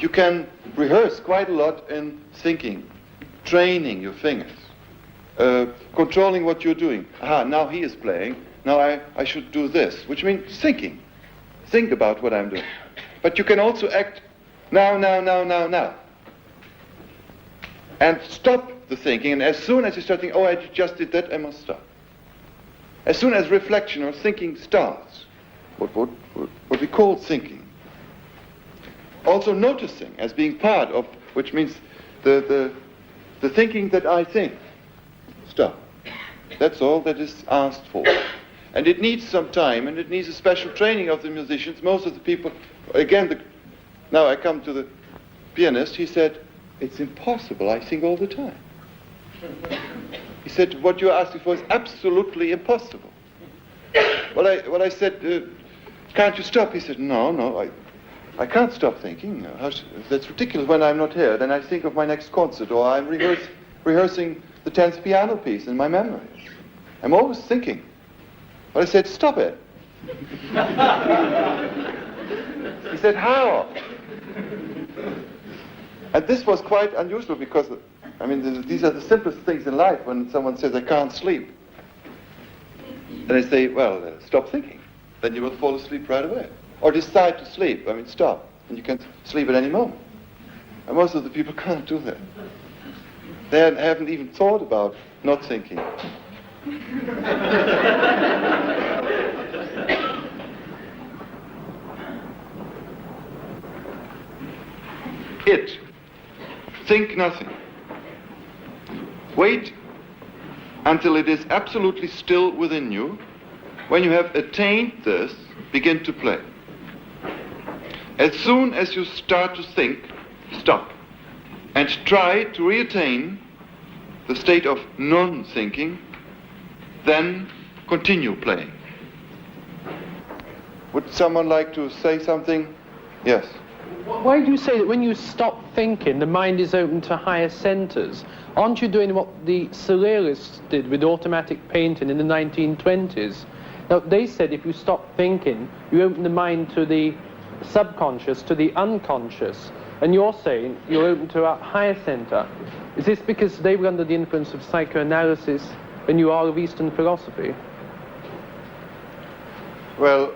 you can rehearse quite a lot in thinking, training your fingers, controlling what you're doing. Aha, now he is playing, now I should do this, which means thinking. Think about what I'm doing. But you can also act now. And stop the thinking, and as soon as you start thinking, oh, I just did that, I must stop. As soon as reflection or thinking starts, what we call thinking. Also noticing as being part of, which means the thinking that I think. Stop. That's all that is asked for. And it needs some time, and it needs a special training of the musicians. Most of the people, again, now I come to the pianist, he said, it's impossible, I think all the time. He said, what you're asking for is absolutely impossible. Well, I said, can't you stop? He said, no, I can't stop thinking. That's ridiculous when I'm not here. Then I think of my next concert, or I'm rehearsing the 10th piano piece in my memory. I'm always thinking. But I said, stop it. He said, how? And this was quite unusual because, I mean, these are the simplest things in life when someone says, I can't sleep. And I say, well, stop thinking. Then you will fall asleep right away. Or decide to sleep. I mean, stop. And you can sleep at any moment. And most of the people can't do that. They haven't even thought about not thinking. Think nothing. Wait until it is absolutely still within you. When you have attained this, begin to play. As soon as you start to think, stop. And try to reattain the state of non-thinking, then continue playing. Would someone like to say something? Yes. Why do you say that when you stop thinking, the mind is open to higher centers? Aren't you doing what the surrealists did with automatic painting in the 1920s? Now, they said if you stop thinking, you open the mind to the subconscious, to the unconscious. And you're saying you're open to a higher center. Is this because they were under the influence of psychoanalysis and you are of Eastern philosophy? Well,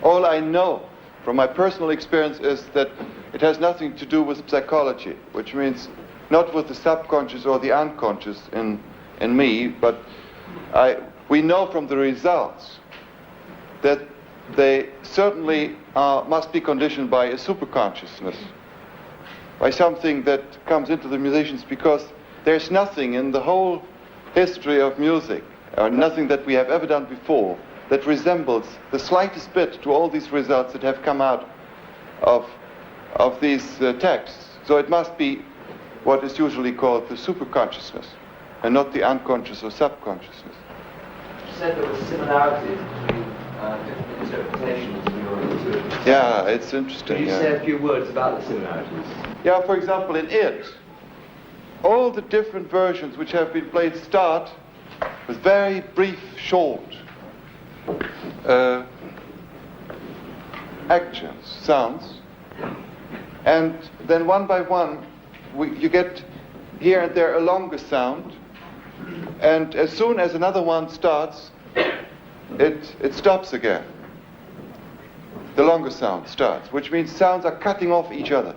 all I know from my personal experience is that it has nothing to do with psychology, which means not with the subconscious or the unconscious in me, but we know from the results that they certainly must be conditioned by a superconsciousness, by something that comes into the musicians, because there's nothing in the whole history of music, or nothing that we have ever done before, that resembles the slightest bit to all these results that have come out of these texts. So it must be what is usually called the superconsciousness, and not the unconscious or subconsciousness. You said there were similarities between different interpretations of your intuition. Yeah, it's interesting. Can you say a few words about the similarities? Yeah, for example, in it, all the different versions which have been played start with very brief, short actions, sounds, and then one by one you get here and there a longer sound, and as soon as another one starts, it stops again. The longer sound starts, which means sounds are cutting off each other.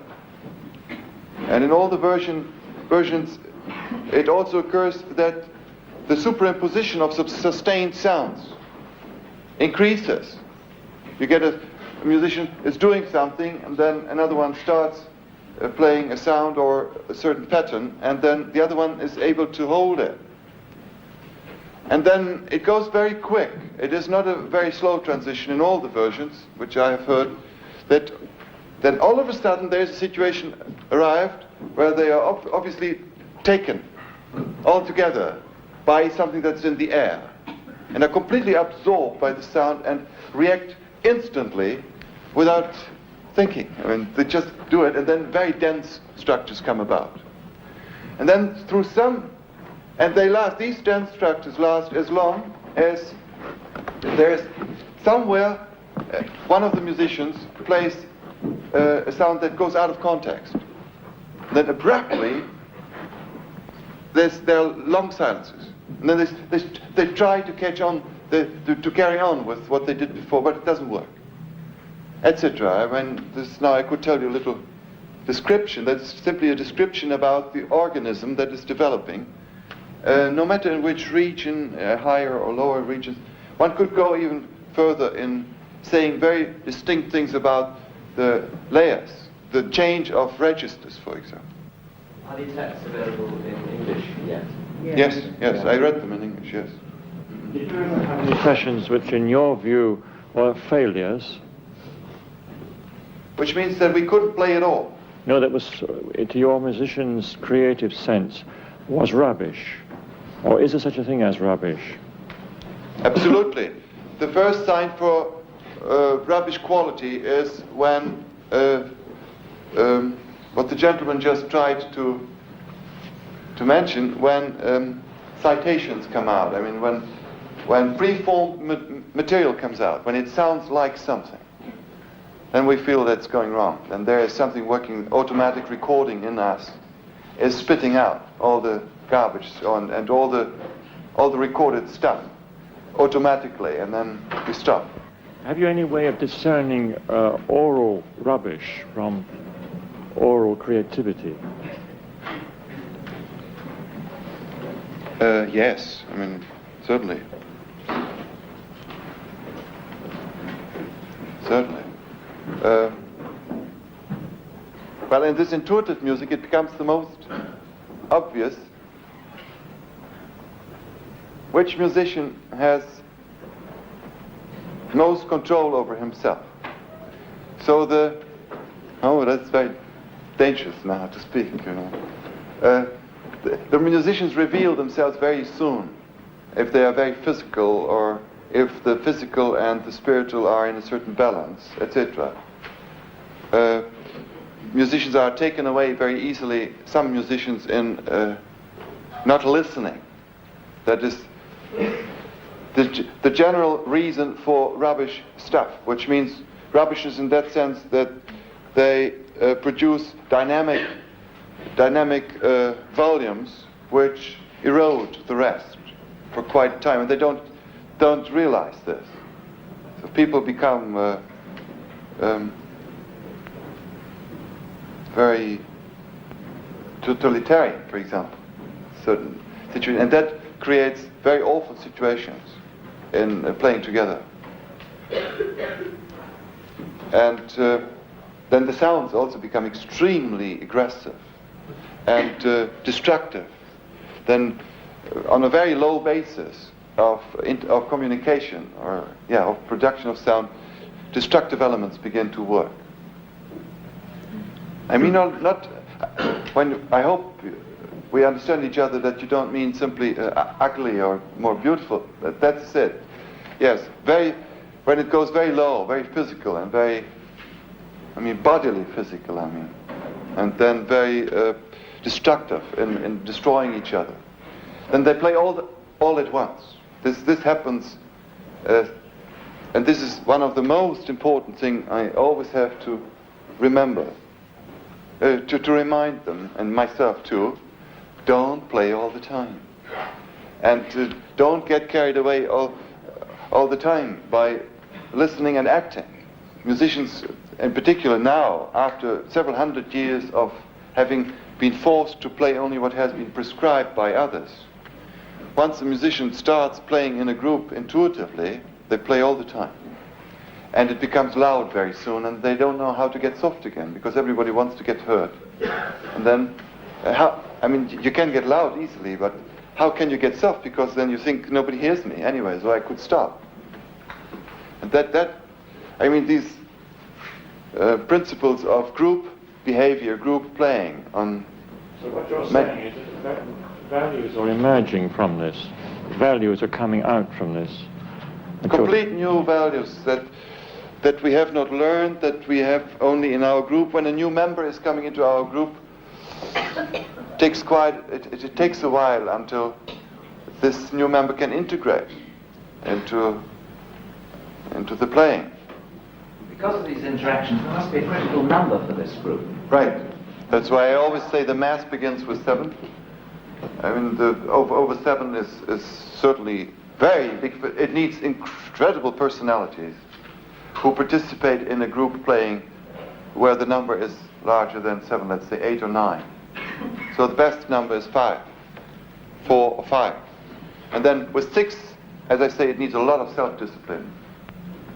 And in all the versions, it also occurs that the superimposition of sustained sounds increases. You get a musician is doing something, and then another one starts playing a sound or a certain pattern, and then the other one is able to hold it. And then it goes very quick. It is not a very slow transition in all the versions, which I have heard, that then all of a sudden there's a situation arrived where they are obviously taken altogether by something that's in the air, and are completely absorbed by the sound and react instantly without thinking. I mean, they just do it, and then very dense structures come about. And then through these dense structures last as long as there's somewhere one of the musicians plays a sound that goes out of context. Then abruptly, there are long silences. And then they try to catch on, to carry on with what they did before, but it doesn't work, etc. Now I could tell you a little description. That's simply a description about the organism that is developing. No matter in which region, higher or lower regions, one could go even further in saying very distinct things about the layers, the change of registers, for example. Are these texts available in English yet? Yes, I read them in English, yes. Did you ever have any sessions which, in your view, were failures? Which means that we couldn't play at all. No, that was, to your musician's creative sense, was rubbish. Or is there such a thing as rubbish? Absolutely. The first sign for rubbish quality is when what the gentleman just tried to mention, when citations come out. I mean, when preformed material comes out, when it sounds like something, then we feel that's going wrong. And there is something working, automatic recording in us is spitting out all the garbage and all the recorded stuff automatically, and then we stop. Have you any way of discerning oral rubbish from oral creativity? Yes, I mean, certainly. Certainly. Well, in this intuitive music, it becomes the most obvious which musician has most control over himself. So that's very dangerous now to speak, you know. The musicians reveal themselves very soon if they are very physical, or if the physical and the spiritual are in a certain balance, etc. Musicians are taken away very easily, some musicians, in not listening. That is the general reason for rubbish stuff, which means rubbishness in that sense that they produce dynamic volumes which erode the rest for quite a time, and they don't realize this. So people become very totalitarian, for example, certain situations, and that creates very awful situations in playing together. And then the sounds also become extremely aggressive and destructive. Then on a very low basis of communication, or of production of sound, destructive elements begin to work. I mean, not when I hope we understand each other, that you don't mean simply ugly or more beautiful. That's it. Yes, when it goes very low, very physical, and bodily physical, and then very destructive in destroying each other. Then they play all at once. This happens, and this is one of the most important things I always have to remember, to remind them, and myself too. Don't play all the time, and don't get carried away all the time by listening and acting. Musicians, in particular now, after several hundred years of having been forced to play only what has been prescribed by others, once a musician starts playing in a group intuitively, they play all the time. And it becomes loud very soon, and they don't know how to get soft again, because everybody wants to get heard. And then, you can get loud easily, but how can you get soft? Because then you think nobody hears me anyway, so I could stop. And these principles of group behavior, group playing on... So what you're saying is that values are emerging from this. Values are coming out from this. Complete new values that we have not learned, that we have only in our group. When a new member is coming into our group, it takes a while until this new member can integrate into the playing. Because of these interactions, there must be a critical number for this group. Right. That's why I always say the mass begins with 7. I mean, the over 7 is certainly very big. But it needs incredible personalities who participate in a group playing where the number is larger than 7, let's say 8 or 9. So the best number is 5, 4 or 5. And then with 6, as I say, it needs a lot of self-discipline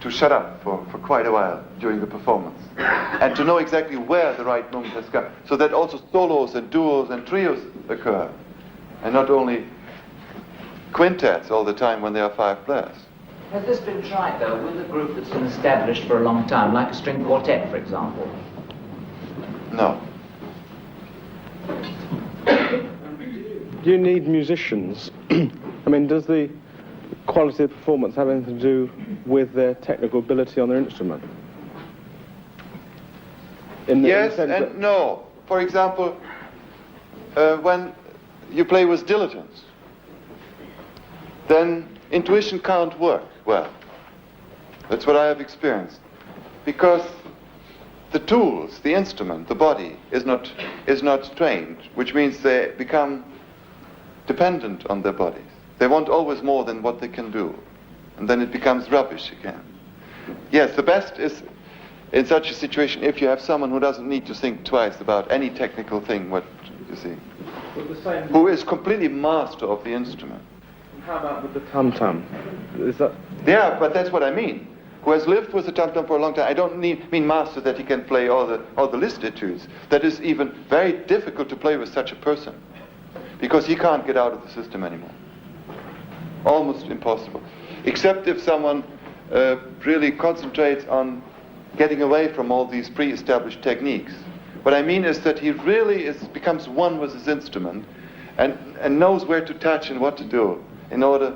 to shut up for quite a while during the performance and to know exactly where the right moment has come, so that also solos and duos and trios occur and not only quintets all the time when there are 5 players. Has this been tried, though, with a group that's been established for a long time, like a string quartet, for example? No. Do you need musicians? I mean, does the quality of performance have anything to do with their technical ability on their instrument? Yes and no. For example, when you play with dilettantes, then intuition can't work well. That's what I have experienced. Because the tools, the instrument, the body is not trained, which means they become dependent on their bodies. They want always more than what they can do. And then it becomes rubbish again. Yes, the best is in such a situation if you have someone who doesn't need to think twice about any technical thing, what you see, who is completely master of the instrument. How about with the tam-tam? Is that... Yeah, but that's what I mean. Who has lived with the tam-tam for a long time. I don't mean master that he can play all the Liszt etudes. That is even very difficult to play with such a person, because he can't get out of the system anymore. Almost impossible. Except if someone really concentrates on getting away from all these pre-established techniques. What I mean is that he really becomes one with his instrument and knows where to touch and what to do in order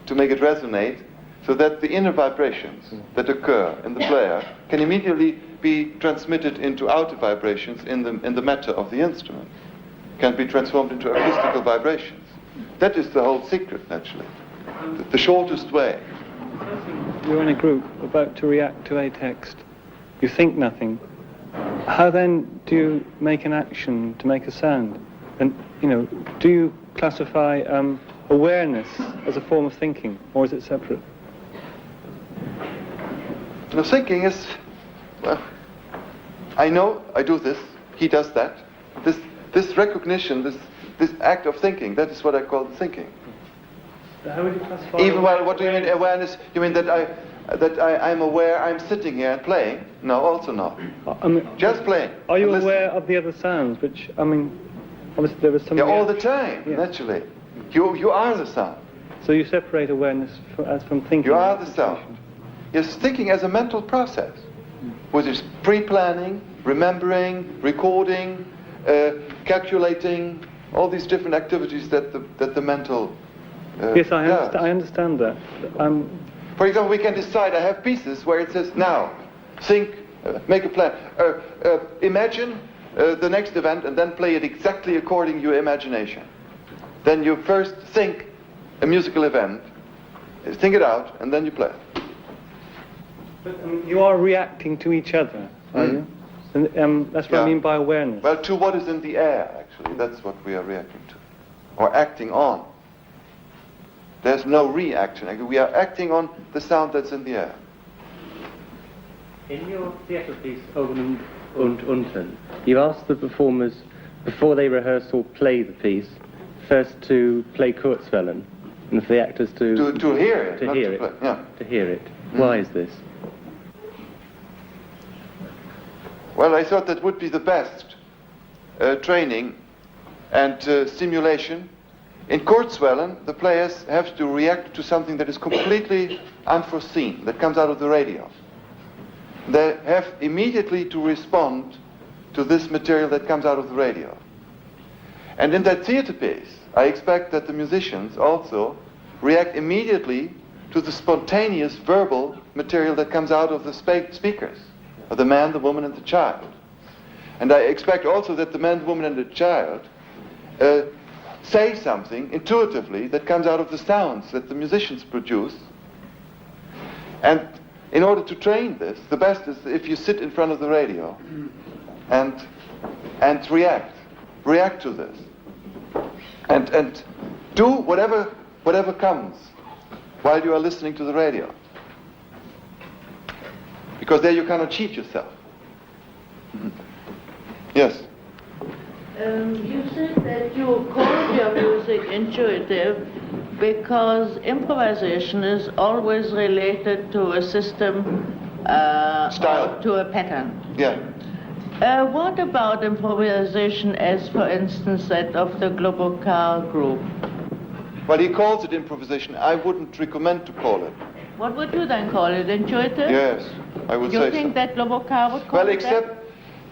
to make it resonate, so that the inner vibrations that occur in the player can immediately be transmitted into outer vibrations in the matter of the instrument, can be transformed into acoustical vibrations. That is the whole secret, naturally. The shortest way. You're in a group about to react to a text. You think nothing. How then do you make an action to make a sound? And, do you classify awareness as a form of thinking, or is it separate? No, thinking is, well, I know I do this, he does that. This recognition, this act of thinking, that is what I call thinking. How would you classify? Even while, what do you mean awareness? You mean that I'm aware I'm sitting here and playing? No, also no. Just playing. Are you aware of the other sounds? Which, obviously there was some... Yeah, all the time, naturally. You are the sound. So you separate awareness from thinking? You are the sound. Yes, thinking as a mental process, which is pre-planning, remembering, recording, calculating, all these different activities that the mental... yes, I understand that. For example, we can decide, I have pieces where it says, now, think, make a plan. Imagine the next event and then play it exactly according to your imagination. Then you first think a musical event, think it out, and then you play it. But you are reacting to each other, are you? And that's what I mean by awareness. Well, to what is in the air, actually. That's what we are reacting to. Or acting on. There's no reaction. We are acting on the sound that's in the air. In your theatre piece, Oben und Unten, you asked the performers, before they rehearse or play the piece, first to play Kurzwellen, and for the actors to hear it. To hear it. Play. Yeah. To hear it. Why is this? Well, I thought that would be the best training and stimulation. In Kurzwellen, the players have to react to something that is completely unforeseen, that comes out of the radio. They have immediately to respond to this material that comes out of the radio. And in that theater piece, I expect that the musicians also react immediately to the spontaneous verbal material that comes out of the speakers, of the man, the woman, and the child. And I expect also that the man, the woman, and the child say something intuitively that comes out of the sounds that the musicians produce. And in order to train this, the best is if you sit in front of the radio and react to this, and do whatever comes while you are listening to the radio, because there you cannot cheat yourself. Yes. You said that you call your music intuitive because improvisation is always related to a system, Style. or to a pattern. Yeah. What about improvisation as, for instance, that of the Globocar group? Well, he calls it improvisation. I wouldn't recommend to call it. What would you then call it? Intuitive? Yes, I would say so. You think that Globocar would call Well, it except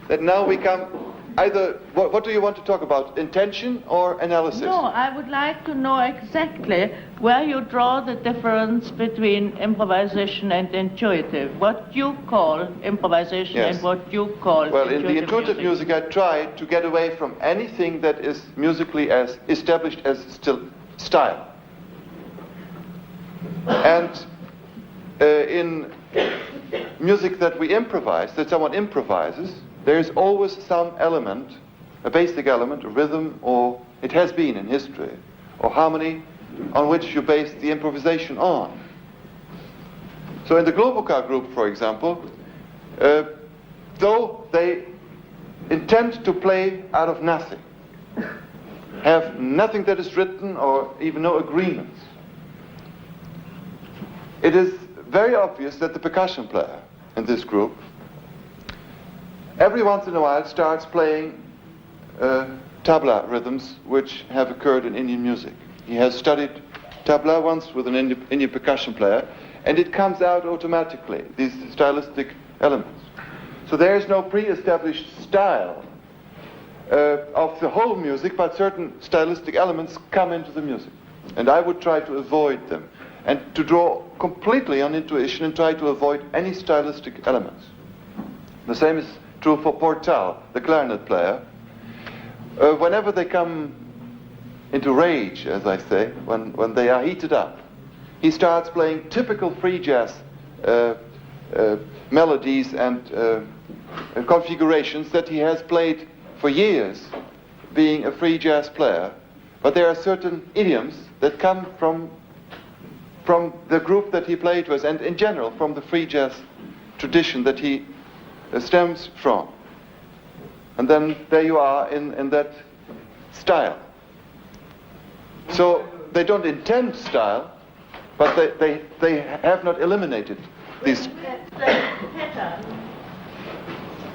that now we come either, what do you want to talk about, intention or analysis? No, I would like to know exactly where you draw the difference between improvisation and intuitive. What you call improvisation Yes. and what you call Well, in the intuitive music, I try to get away from anything that is musically as established as style. And in music that we improvise, that someone improvises, there is always some element, a basic element, a rhythm, or it has been in history, or harmony, on which you base the improvisation on. So in the Globocar group, for example, though they intend to play out of nothing, have nothing that is written or even no agreements, it is very obvious that the percussion player in this group every once in a while starts playing tabla rhythms which have occurred in Indian music. He has studied tabla once with an Indian percussion player, and it comes out automatically, these stylistic elements. So there is no pre-established style of the whole music, but certain stylistic elements come into the music. And I would try to avoid them, and to draw completely on intuition and try to avoid any stylistic elements. The same is true for Portal, the clarinet player. Whenever they come into rage, as I say, when they are heated up, he starts playing typical free jazz melodies and configurations that he has played for years, being a free jazz player. But there are certain idioms that come from the group that he played with, and in general from the free jazz tradition that he stems from. And then there you are in that style. So they don't intend style, but they have not eliminated these. The pattern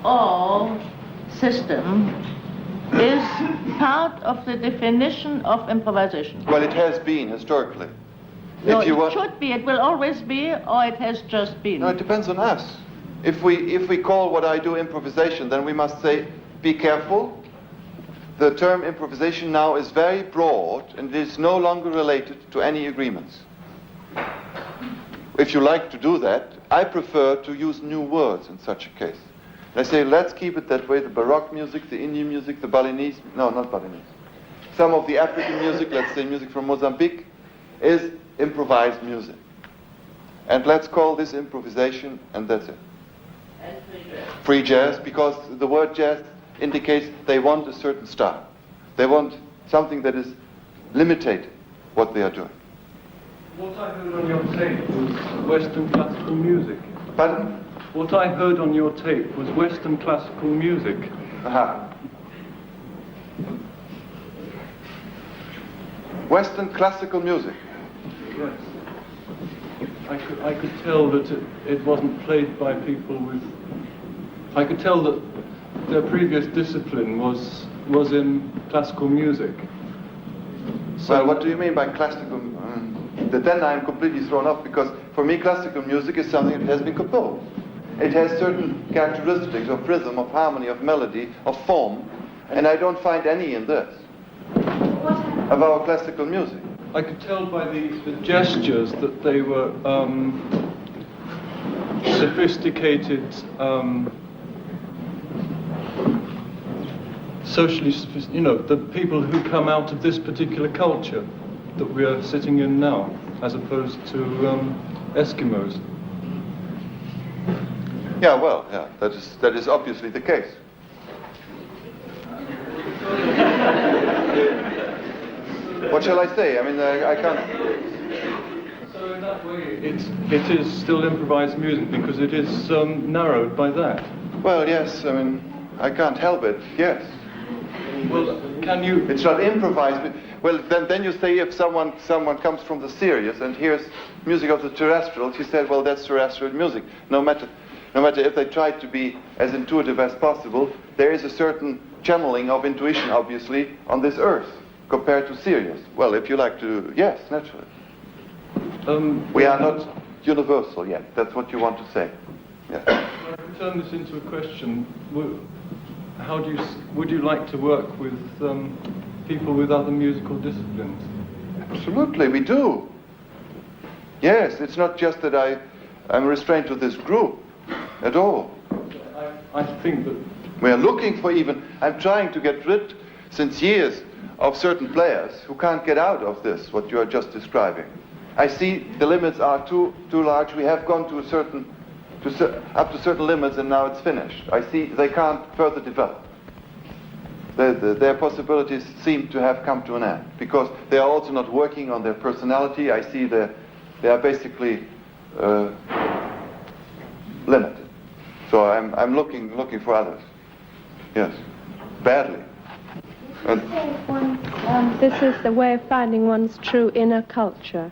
or system is part of the definition of improvisation. Well, it has been historically. No, If you it want, should be, it will always be, or it has just been. no, it depends on us. If we call what I do improvisation, then we must say, be careful. The term improvisation now is very broad and it is no longer related to any agreements. If you like to do that, I prefer to use new words in such a case. I say, let's keep it that way. The Baroque music, the Indian music, the Balinese, no, not Balinese. Some of the African music, let's say music from Mozambique, is improvised music. And let's call this improvisation, and that's it. And free jazz. Free jazz, because the word jazz indicates they want a certain style. They want something that is limited what they are doing. What I heard on your tape was Western classical music. Pardon? What I heard on your tape was Western classical music. Aha. Western classical music. Yes. I could tell that it wasn't played by people with... I could tell that their previous discipline was in classical music. So Well, what do you mean by classical? Then I'm completely thrown off, because for me classical music is something that has been composed. It has certain characteristics of rhythm, of harmony, of melody, of form, and I don't find any in this of our classical music. I could tell by the gestures that they were sophisticated, socially sophisticated, the people who come out of this particular culture that we are sitting in now, as opposed to Eskimos. Yeah, well, yeah, that is obviously the case. What shall I say? I mean, I can't... So in that way, it is still improvised music because it is narrowed by that. Well, yes, I mean, I can't help it, yes. Well, can you... It's not improvised. Well, then you say if someone comes from the serious and hears music of the terrestrial, he said, well, that's terrestrial music. No matter if they try to be as intuitive as possible, there is a certain channeling of intuition, obviously, on this earth compared to Sirius. Well, if you like to, yes, naturally. We are not universal yet. That's what you want to say. Yeah. I can turn this into a question. Would you like to work with people with other musical disciplines? Absolutely, we do. Yes, it's not just that I'm restrained to this group at all. I think that... We are looking for I'm trying to get rid, since years, of certain players who can't get out of this, what you are just describing. I see the limits are too large. We have gone to up to certain limits and now it's finished. I see they can't further develop. Their possibilities seem to have come to an end because they are also not working on their personality. I see they are basically limited. So I'm looking for others. Yes, badly. This is the way of finding one's true inner culture,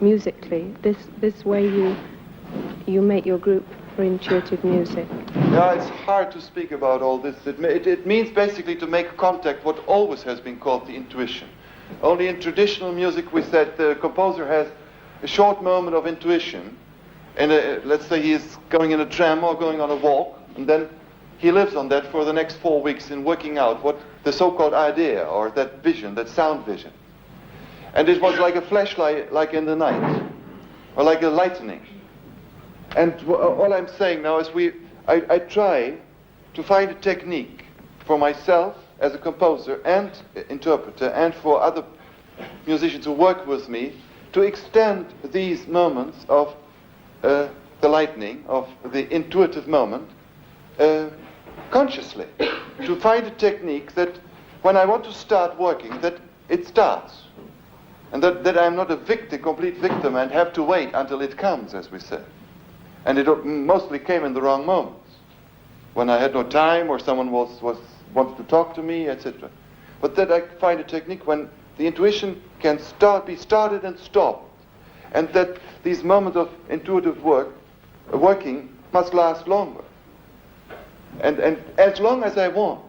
musically. This way you make your group for intuitive music. Yeah, it's hard to speak about all this. It means basically to make contact, what always has been called the intuition. Only in traditional music we said the composer has a short moment of intuition, and let's say he is going in a tram or going on a walk, and then he lives on that for the next 4 weeks in working out what the so-called idea or that vision, that sound vision. And it was like a flashlight, like in the night, or like a lightning. And all I'm saying now is I try to find a technique for myself as a composer and interpreter and for other musicians who work with me to extend these moments of the lightning, of the intuitive moment, consciously. To find a technique that when I want to start working, that it starts. And that I'm not a complete victim and have to wait until it comes, as we say. And it mostly came in the wrong moments, when I had no time or someone wants to talk to me, etc. But that I find a technique when the intuition can be started and stopped, and that these moments of intuitive working must last longer, and as long as I want.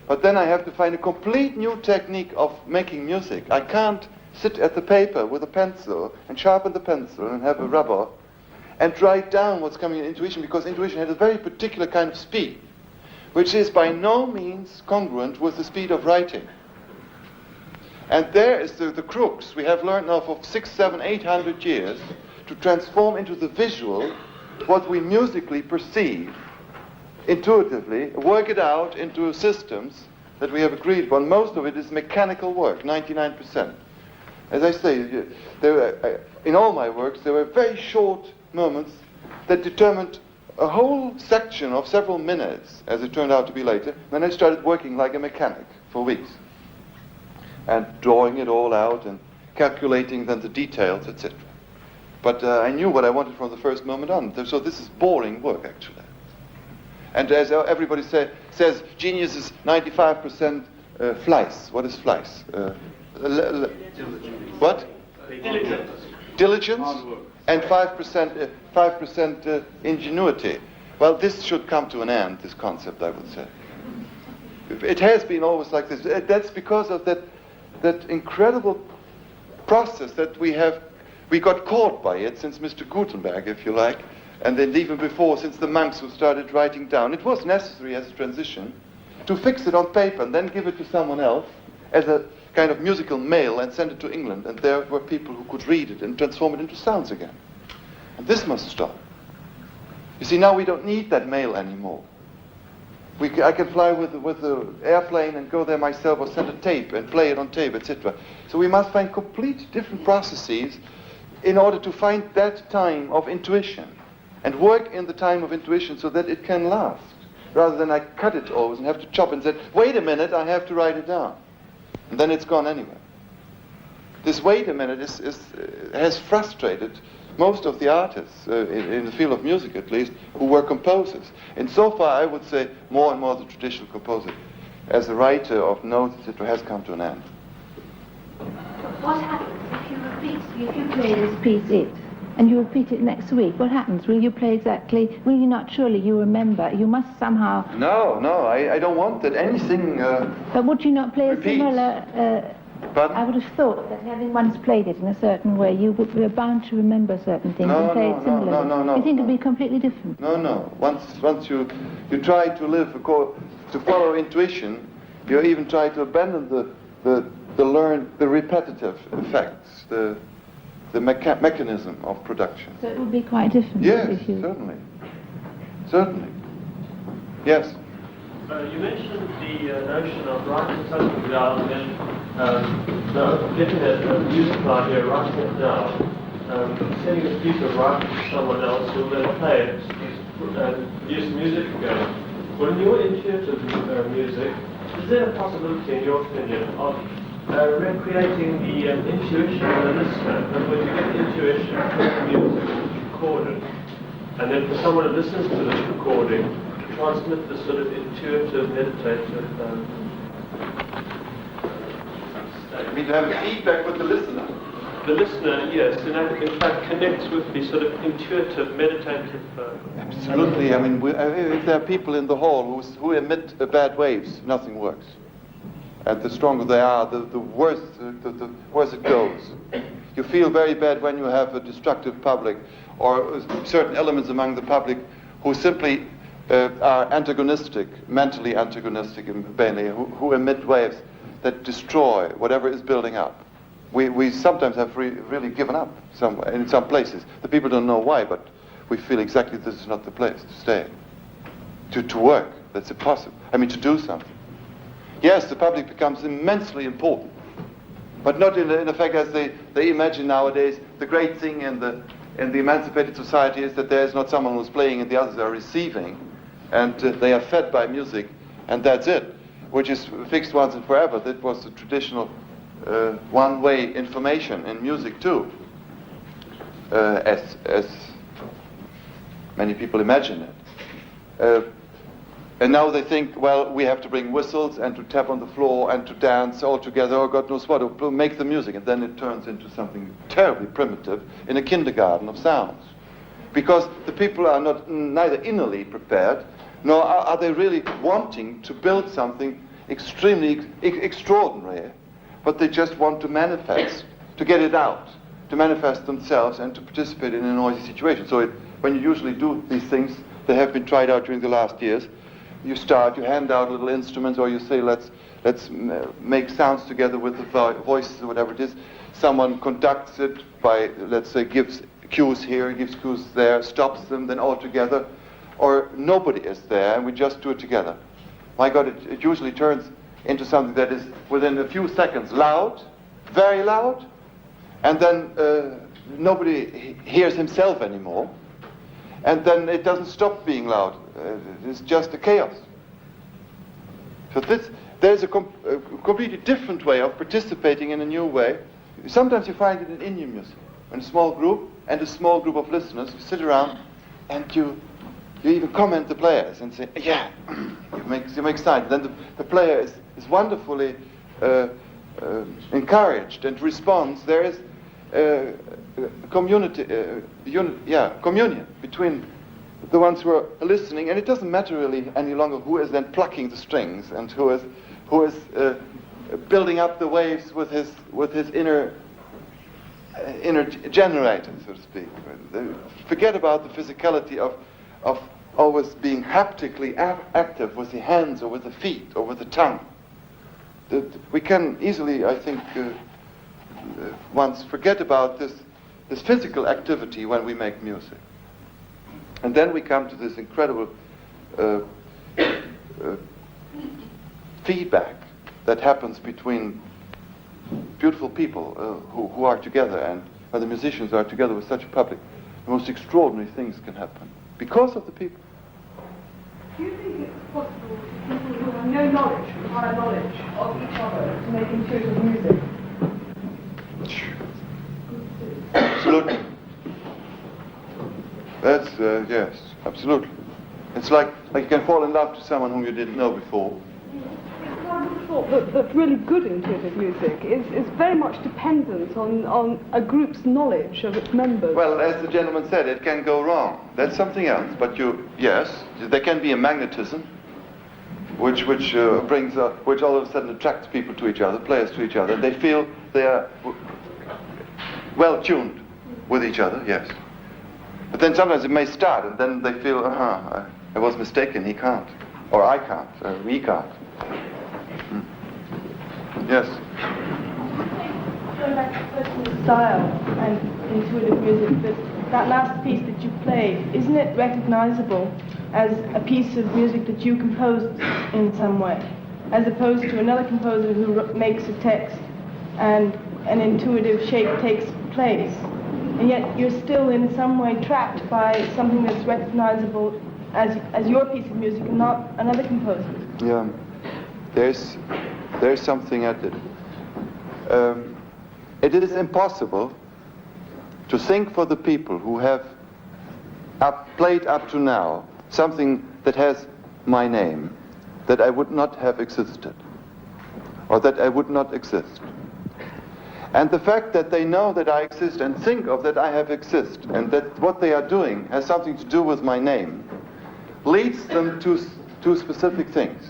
But then I have to find a complete new technique of making music. I can't sit at the paper with a pencil and sharpen the pencil and have a rubber and write down what's coming in intuition, because intuition has a very particular kind of speed, which is by no means congruent with the speed of writing. And there is the crux. We have learned now for 600, 700, 800 years to transform into the visual what we musically perceive intuitively, work it out into systems that we have agreed upon. Most of it is mechanical work, 99%. As I say, in all my works, there were very short moments that determined a whole section of several minutes, as it turned out to be later. Then I started working like a mechanic for weeks, and drawing it all out and calculating then the details, etc. But I knew what I wanted from the first moment on. So this is boring work, actually. And as everybody says, genius is 95% Fleiß. What is Fleiß? What? Diligence. And 5% ingenuity. Well, this should come to an end, this concept, I would say. It has been always like this. That's because of that incredible process that we got caught by it since Mr. Gutenberg, if you like, and then even before, since the monks who started writing down. It was necessary as a transition to fix it on paper and then give it to someone else as a kind of musical mail and send it to England. And there were people who could read it and transform it into sounds again. And this must stop. You see, now we don't need that mail anymore. I can fly with the airplane and go there myself, or send a tape and play it on tape, etc. So we must find complete different processes in order to find that time of intuition. and work in the time of intuition so that it can last, rather than I cut it always and have to chop and say, wait a minute, I have to write it down. And then it's gone anyway. This wait a minute has frustrated most of the artists, in the field of music at least, who were composers. And so far, I would say, more and more the traditional composer, as a writer of notes, it has come to an end. What happens if you play this piece it, and you repeat it next week? What happens? Will you play exactly, will you not surely you remember? You must somehow... No, I don't want that anything But would you not play repeats. a similar... Pardon? I would have thought that having once played it in a certain way, you were bound to remember certain things and play it similarly. No. You think it would be completely different? No. Once you try to live, to follow intuition, you even try to abandon the repetitive effects, the mechanism of production. So it would be quite different. Yes, if you... certainly. Yes. You mentioned the notion of writing something down and then getting a musical idea, writing it down, sending a piece of writing to someone else who will then play it and produce music again. Well, in your intuitive music, is there a possibility, in your opinion, of recreating the intuition of the listener? And when you get intuition from the music, it's recorded, and then for someone who listens to this recording, transmit the sort of intuitive, meditative state. I mean, to have feedback with the listener. The listener, yes, and in fact connects with the sort of intuitive, meditative... Absolutely. I mean, if there are people in the hall who emit bad waves, nothing works. And the stronger they are, the worse it goes. You feel very bad when you have a destructive public, or certain elements among the public who simply are antagonistic, mentally antagonistic, who emit waves that destroy whatever is building up. We sometimes have really given up in some places. The people don't know why, but we feel exactly this is not the place to stay, to work. That's impossible. I mean, to do something. Yes, the public becomes immensely important, but not in effect as they imagine nowadays. The great thing in the emancipated society is that there is not someone who's playing and the others are receiving, and they are fed by music, and that's it, which is fixed once and forever. That was the traditional one-way information in music too, as many people imagine it. And now they think, well, we have to bring whistles and to tap on the floor and to dance all together, or God knows what, to make the music. And then it turns into something terribly primitive in a kindergarten of sounds. Because the people are neither innately prepared, nor are they really wanting to build something extremely extraordinary, but they just want to manifest, to get it out, to manifest themselves and to participate in a noisy situation. So when you usually do these things that have been tried out during the last years, you hand out little instruments, or you say, let's make sounds together with the voices or whatever it is. Someone conducts it by, let's say, gives cues here, gives cues there, stops them, then all together. Or nobody is there, and we just do it together. My God, it usually turns into something that is, within a few seconds, loud, very loud, and then nobody hears himself anymore. And then it doesn't stop being loud. It's just a chaos. So there's a completely different way of participating in a new way. Sometimes you find it in Indian music. In a small group of listeners who sit around, and you even comment the players and say, yeah, you make signs. Then the player is wonderfully encouraged and responds. There is communion between the ones who are listening, and it doesn't matter really any longer who is then plucking the strings and who is building up the waves with his inner generator, so to speak. Forget about the physicality of always being haptically active with the hands or with the feet or with the tongue. We can easily, I think, once forget about this physical activity when we make music. And then we come to this incredible feedback that happens between beautiful people who are together, and when the musicians are together with such a public. the most extraordinary things can happen because of the people. Do you think it's possible for people who have no knowledge, prior knowledge of each other, to make intuitive music? Absolutely. That's, yes, absolutely. It's like you can fall in love to someone whom you didn't know before. I would have thought that really good intuitive music is very much dependent on a group's knowledge of its members. Well, as the gentleman said, it can go wrong. That's something else. But yes, there can be a magnetism, which brings, which all of a sudden attracts people to each other, players to each other. They feel they are well tuned with each other. Yes. But then sometimes it may start, and then they feel, I was mistaken. He can't, or I can't, or we can't. Yes. Going back to personal style and intuitive music, that last piece that you played, isn't it recognizable as a piece of music that you composed in some way, as opposed to another composer who makes a text and an intuitive shape takes place, and yet you're still in some way trapped by something that's recognizable as your piece of music and not another composer's? Yeah. There's something at it. It is impossible to think for the people who have played up to now something that has my name, that I would not have existed, or that I would not exist. And the fact that they know that I exist and think of that I have exist, and that what they are doing has something to do with my name, leads them to specific things.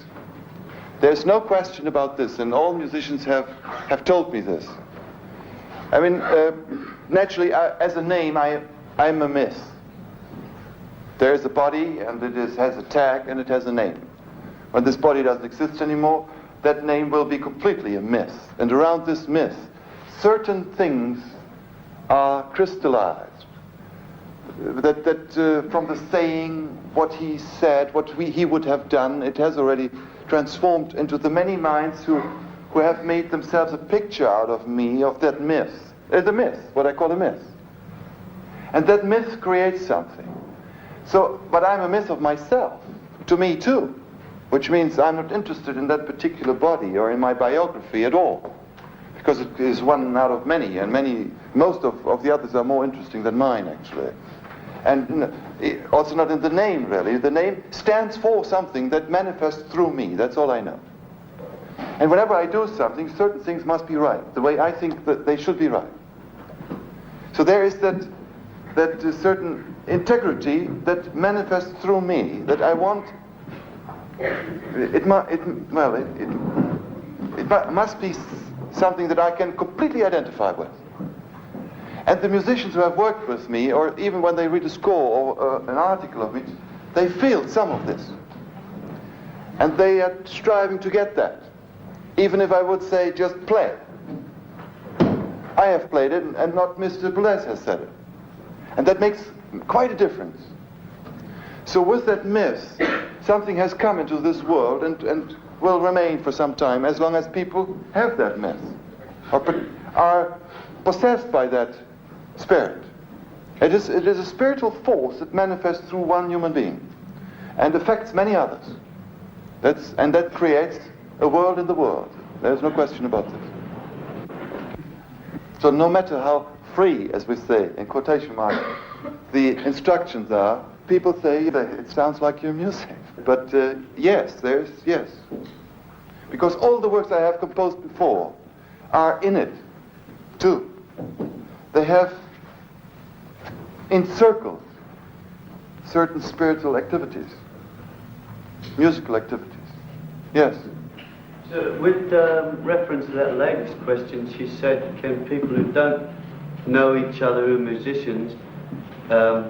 There's no question about this, and all musicians have told me this. I mean, naturally, as a name, I'm a myth. There is a body, and it has a tag, and it has a name. When this body doesn't exist anymore, that name will be completely a myth. And around this myth, certain things are crystallized. That from the saying, what he said, what he would have done, it has already transformed into the many minds who have made themselves a picture out of me, of that myth. It's a myth, what I call a myth. And that myth creates something. So, but I'm a myth of myself, to me too, which means I'm not interested in that particular body or in my biography at all, because it is one out of many, and most of the others are more interesting than mine, actually. And also not in the name, really. The name stands for something that manifests through me. That's all I know. And whenever I do something, certain things must be right, the way I think that they should be right. So there is that certain integrity that manifests through me, that I want. It must be something that I can completely identify with. And the musicians who have worked with me, or even when they read a score or an article of me, they feel some of this. And they are striving to get that. Even if I would say, just play. I have played it, and not Mr. Boulez has said it. And that makes quite a difference. So with that myth, something has come into this world and will remain for some time, as long as people have that myth, or are possessed by that spirit. It is a spiritual force that manifests through one human being and affects many others. That creates a world in the world. There's no question about this. So no matter how free, as we say, in quotation marks, the instructions are, people say, it sounds like your music. But yes. Because all the works I have composed before are in it, too. They have encircled certain spiritual activities, musical activities. Yes? So with reference to that latest question, she said, can people who don't know each other, who are musicians,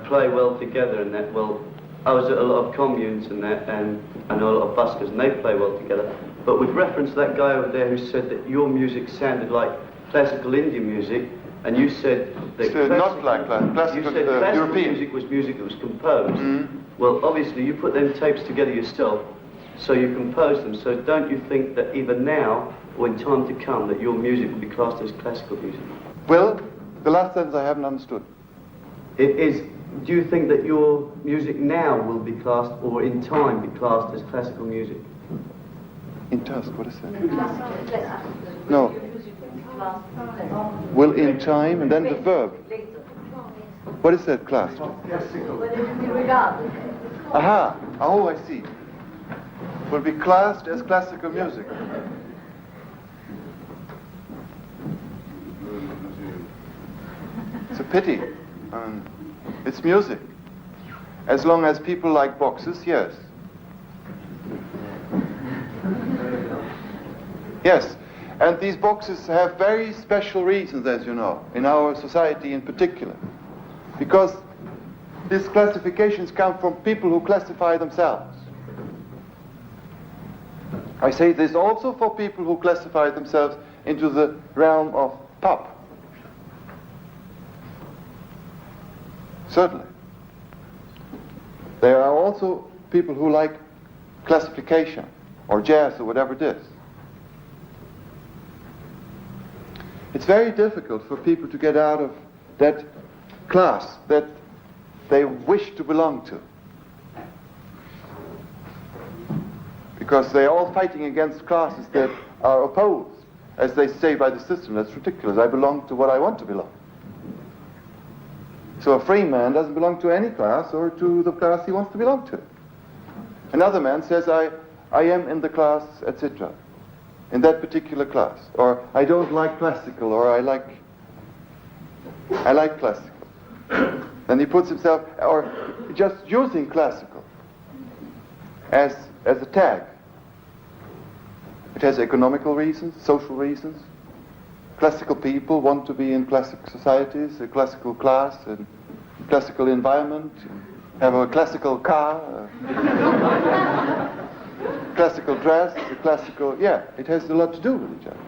play well together? And that, well, I was at a lot of communes and that, and I know a lot of buskers, and they play well together. But with reference to that guy over there who said that your music sounded like classical Indian music, and you said that not like classical, you said classical European music was music that was composed. Mm-hmm. Well, obviously you put them tapes together yourself, so you composed them. So don't you think that either now or in time to come that your music will be classed as classical music? Well, the last sentence I haven't understood. Do you think that your music now will be classed, or in time be classed as classical music? In task, what is that? No. Will in time, and then the verb. What is that classed? Aha! Oh, I see. Will be classed as classical music. It's a pity. It's music. As long as people like boxes, yes. Yes. And these boxes have very special reasons, as you know, in our society in particular. Because these classifications come from people who classify themselves. I say this also for people who classify themselves into the realm of pop. Certainly. There are also people who like classification or jazz or whatever it is. It's very difficult for people to get out of that class that they wish to belong to. Because they are all fighting against classes that are opposed, as they say, by the system. That's ridiculous. I belong to what I want to belong. So a free man doesn't belong to any class or to the class he wants to belong to. Another man says, I am in the class, etc., in that particular class. Or I don't like classical, or I like classical. Then he puts himself, or just using classical as a tag. It has economical reasons, social reasons. Classical people want to be in classical societies, a classical class, and classical environment, have a classical car, classical dress, a classical, it has a lot to do with each other.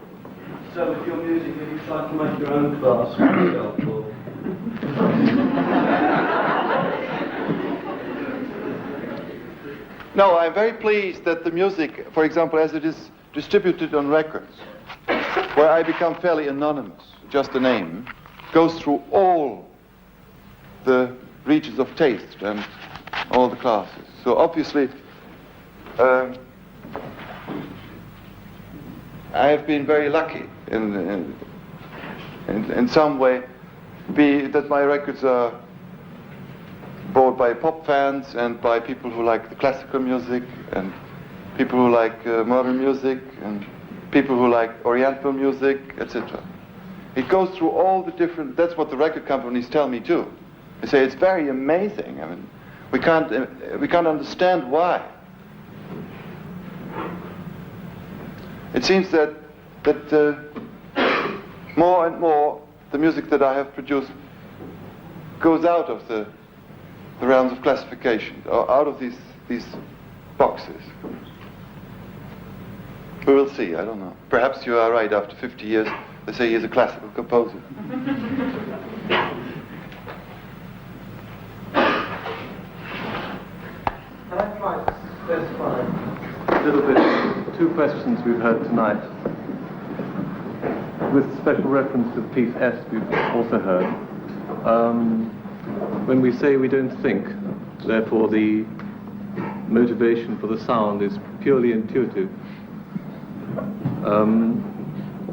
So with your music, have you tried to make your own class for yourself, or? No, I'm very pleased that the music, for example, as it is distributed on records, where I become fairly anonymous, just a name, goes through all the regions of taste and all the classes. So obviously, I have been very lucky in some way, be that my records are bought by pop fans and by people who like the classical music and people who like modern music and people who like oriental music, etc. It goes through all the different, that's what the record companies tell me too. They say it's very amazing. I mean, we can't understand why. It seems that more and more the music that I have produced goes out of the realms of classification, or out of these boxes. We will see, I don't know. Perhaps you are right, after 50 years, they say he's a classical composer. Can I try to specify a little bit two questions we've heard tonight, with special reference to piece S we've also heard. When we say we don't think, therefore the motivation for the sound is purely intuitive,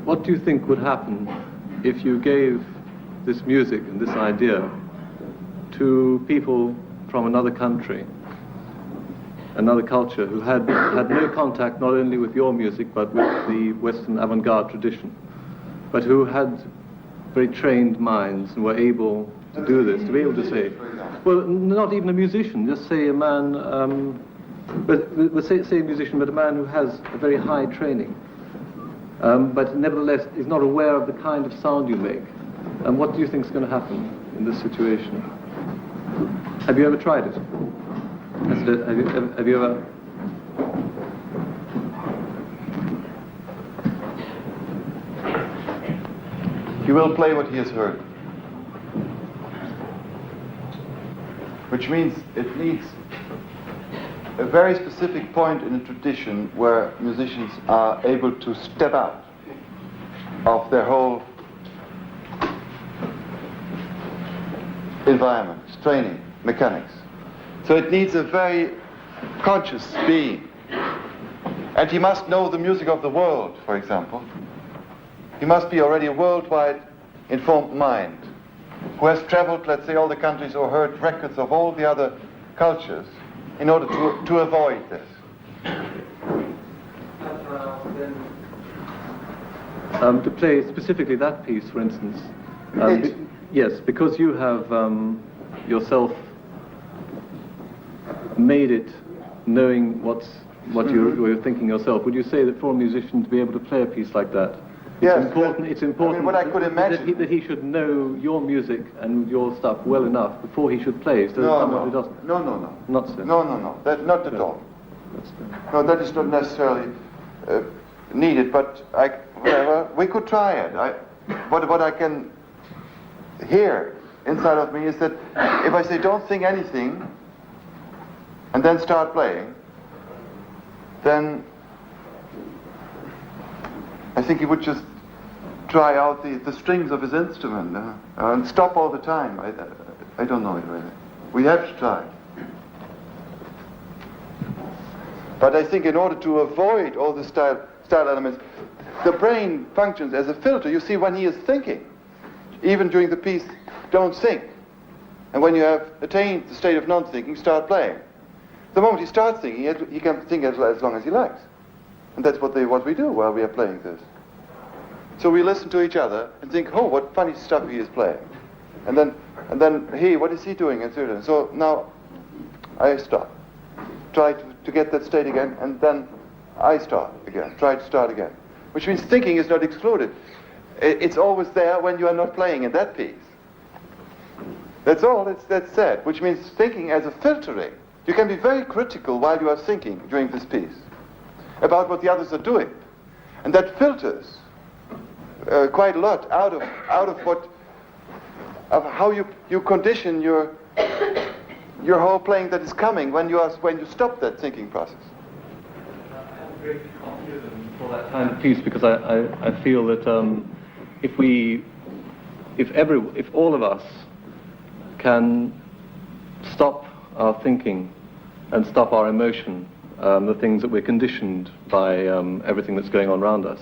what do you think would happen if you gave this music and this idea to people from another country, another culture, who had no contact not only with your music but with the Western avant-garde tradition, but who had very trained minds and were able to do this, to be able to say, well, not even a musician, just say a man, but say a musician, but a man who has a very high training, but nevertheless is not aware of the kind of sound you make. And what do you think is going to happen in this situation? Have you ever tried it? Have you ever? He will play what he has heard. Which means it needs a very specific point in a tradition where musicians are able to step out of their whole environment, training, mechanics. So it needs a very conscious being. And he must know the music of the world, for example. He must be already a worldwide informed mind who has traveled, let's say, all the countries or heard records of all the other cultures in order to avoid this. To play specifically that piece, for instance. Yes, because you have yourself made it knowing what you're thinking yourself. Would you say that for a musician to be able to play a piece like that, yes, it's important I mean, what I could imagine that he should know your music and your stuff well enough before he should play, instead of someone who doesn't? No. Not so? No. That, not at all. No, that is not necessarily needed, but whatever, we could try it. What I can hear inside of me is that if I say don't think anything and then start playing, then I think he would just try out the strings of his instrument and stop all the time. I don't know it really. We have to try. But I think in order to avoid all the style elements, the brain functions as a filter. You see, when he is thinking, even during the piece, don't think. And when you have attained the state of non-thinking, start playing. The moment he starts thinking, he can think as long as he likes. And that's what we do while we are playing this. So we listen to each other and think, oh, what funny stuff he is playing. And then he, what is he doing? And so now I stop. Try to get that state again, and then I start again. Try to start again. Which means thinking is not excluded. It's always there when you are not playing in that piece. That's all that's said, which means thinking as a filtering. You can be very critical while you are thinking during this piece about what the others are doing. And that filters quite a lot out of how you condition your whole playing that is coming when you stop that thinking process. I'm very confident for that kind of piece because I feel that if all of us can stop our thinking and stop our emotion, the things that we're conditioned by everything that's going on around us,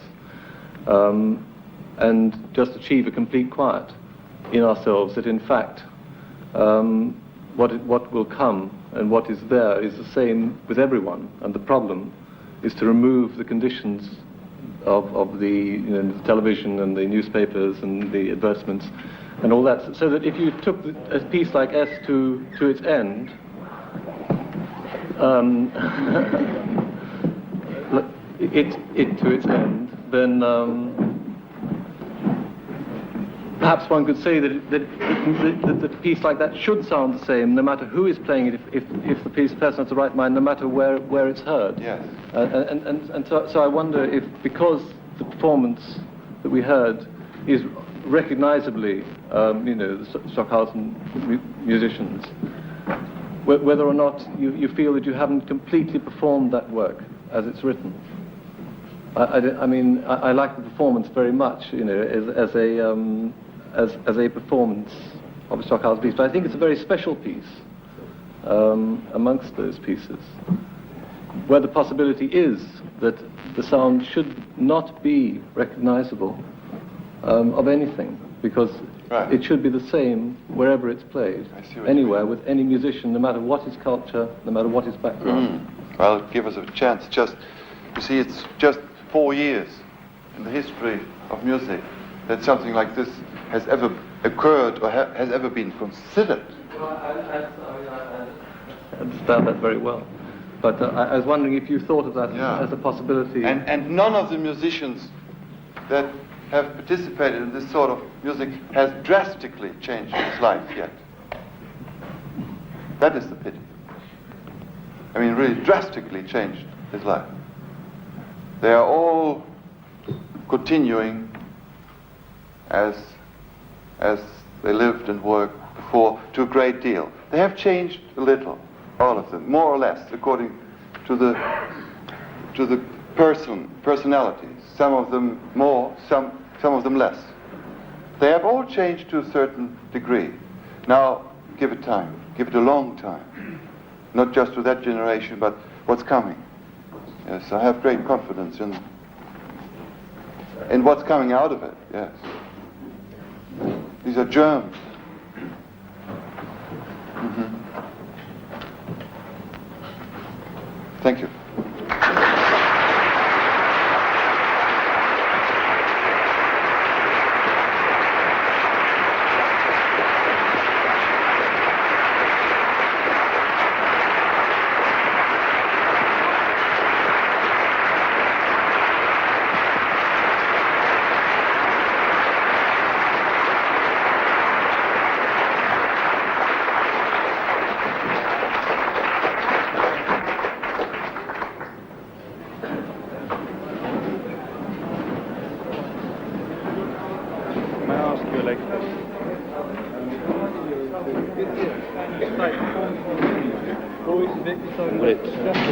and just achieve a complete quiet in ourselves, that in fact what will come and what is there is the same with everyone, and the problem is to remove the conditions of the, the television and the newspapers and the advertisements and all that, so that if you took a piece like S to its end, it to its end, then perhaps one could say that the piece like that should sound the same, no matter who is playing it, if the person has the right mind, no matter where it's heard. Yes. And so I wonder if, because the performance that we heard is recognizably, the Stockhausen musicians, whether or not you feel that you haven't completely performed that work as it's written. I mean, I like the performance very much, as a performance of a Stockhausen piece, but I think it's a very special piece amongst those pieces, where the possibility is that the sound should not be recognizable of anything, because it should be the same wherever it's played, anywhere, with any musician, no matter what his culture, no matter what his background. Well, give us a chance. You see, it's just 4 years in the history of music that something like this has ever occurred or has ever been considered. Well, I understand that very well. But I was wondering if you thought of that as a possibility. And none of the musicians that have participated in this sort of music has drastically changed his life yet. That is the pity. I mean, really drastically changed his life. They are all continuing as they lived and worked before, to a great deal. They have changed a little, all of them, more or less, according to the personalities. Some of them more, some of them less. They have all changed to a certain degree. Now, give it time. Give it a long time. Not just to that generation, but what's coming. Yes, I have great confidence in what's coming out of it, yes. These are germs. Thank you.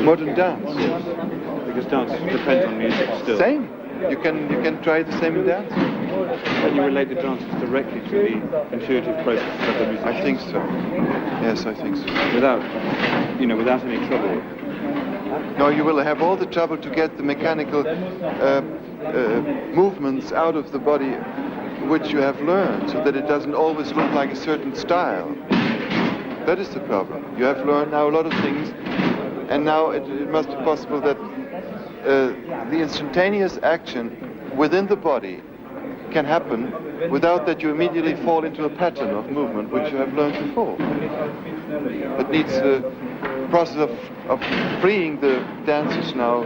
Modern dance. Because dance depends on music still. Same. You can try the same in dance. And you relate the dances directly to the intuitive process of the musician. I think so. Yes, I think so. Without any trouble. No, you will have all the trouble to get the mechanical movements out of the body which you have learned, so that it doesn't always look like a certain style. That is the problem. You have learned now a lot of things, and now it must be possible that the instantaneous action within the body can happen without that you immediately fall into a pattern of movement which you have learned before. It needs a process of freeing the dancers now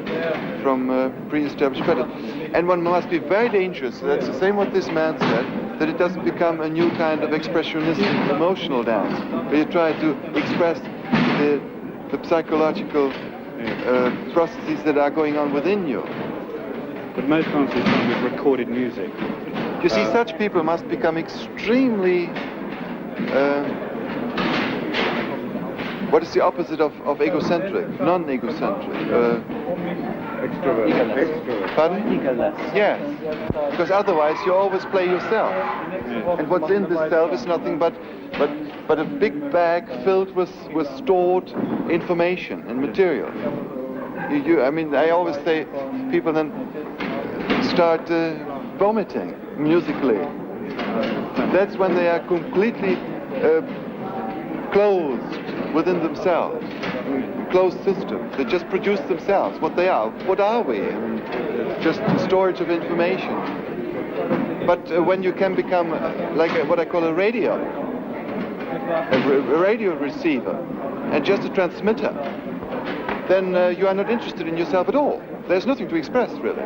from pre-established patterns. And one must be very dangerous, that's the same what this man said, that it doesn't become a new kind of expressionistic emotional dance, where you try to express the psychological processes that are going on within you. But most dances come with recorded music. You see, such people must become extremely... what is the opposite of egocentric? Non-egocentric? Extrovert. Pardon? Egoless. Yes. Because otherwise you always play yourself. Yes. And what's in this self is nothing but a big bag filled with stored information and material. I always say people then start vomiting musically. That's when they are completely closed within themselves, closed system. They just produce themselves, what they are. What are we? Just storage of information. But when you can become like what I call a radio receiver, and just a transmitter, then you are not interested in yourself at all. There's nothing to express, really.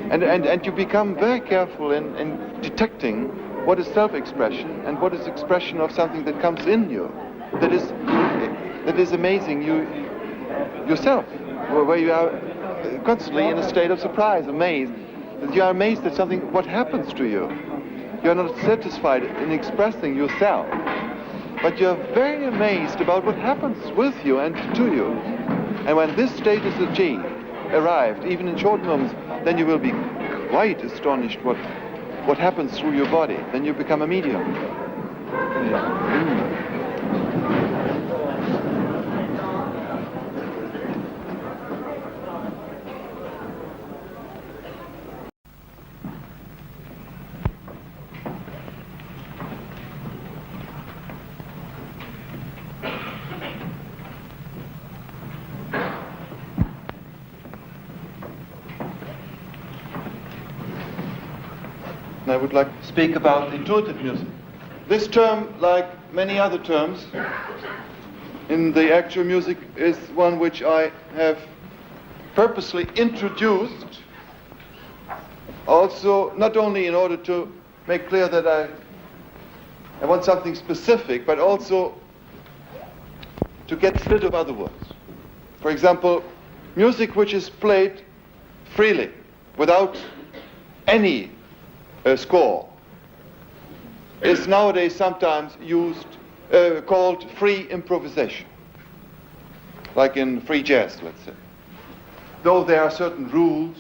And you become very careful in detecting what is self-expression and what is expression of something that comes in you, that is amazing you yourself, where you are constantly in a state of surprise, amazed. You are amazed at something, what happens to you. You are not satisfied in expressing yourself, but you are very amazed about what happens with you and to you. And when this state is achieved, arrived, even in short moments, then you will be quite astonished what happens through your body. Then you become a medium. I would like to speak about intuitive music. This term, like many other terms in the actual music, is one which I have purposely introduced, also not only in order to make clear that I want something specific, but also to get rid of other words. For example, music which is played freely, without any score, is nowadays sometimes used, called free improvisation, like in free jazz, let's say. Though there are certain rules,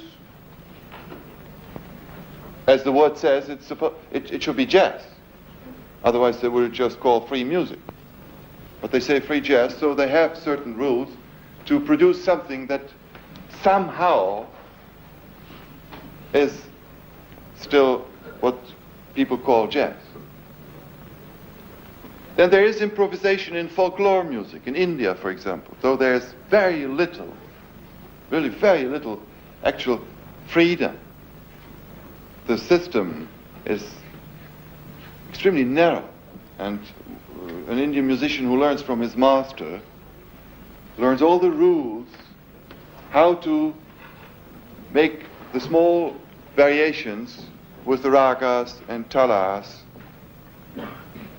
as the word says, it should be jazz. Otherwise they would just call free music. But they say free jazz, so they have certain rules to produce something that somehow is still what people call jazz. Then there is improvisation in folklore music, in India, for example, though there's very little, really very little actual freedom. The system is extremely narrow, and an Indian musician who learns from his master learns all the rules, how to make the small variations with the ragas and talas,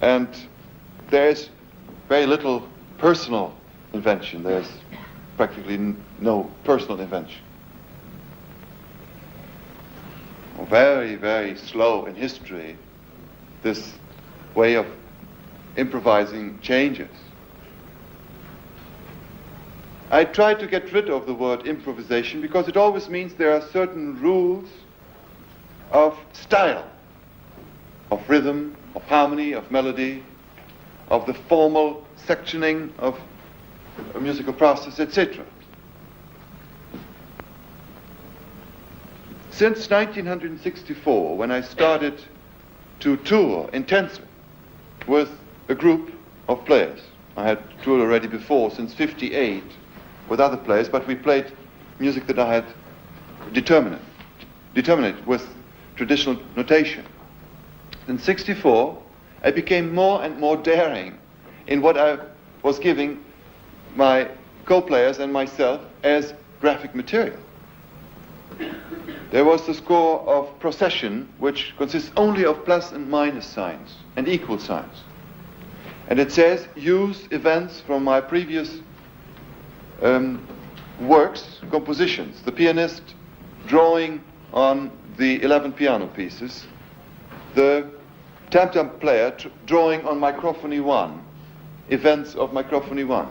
and there's very little personal invention. There's practically no personal invention. Very, very slow in history, this way of improvising changes. I try to get rid of the word improvisation because it always means there are certain rules of style, of rhythm, of harmony, of melody, of the formal sectioning of a musical process, etc. Since 1964, when I started to tour intensely with a group of players, I had toured already before, since '58, with other players, but we played music that I had determined with traditional notation. In '64, I became more and more daring in what I was giving my co-players and myself as graphic material. There was the score of Procession, which consists only of plus and minus signs and equal signs. And it says, use events from my previous works, compositions. The pianist drawing on the 11 piano pieces, the tam-tam player drawing on microphony 1, events of microphony 1,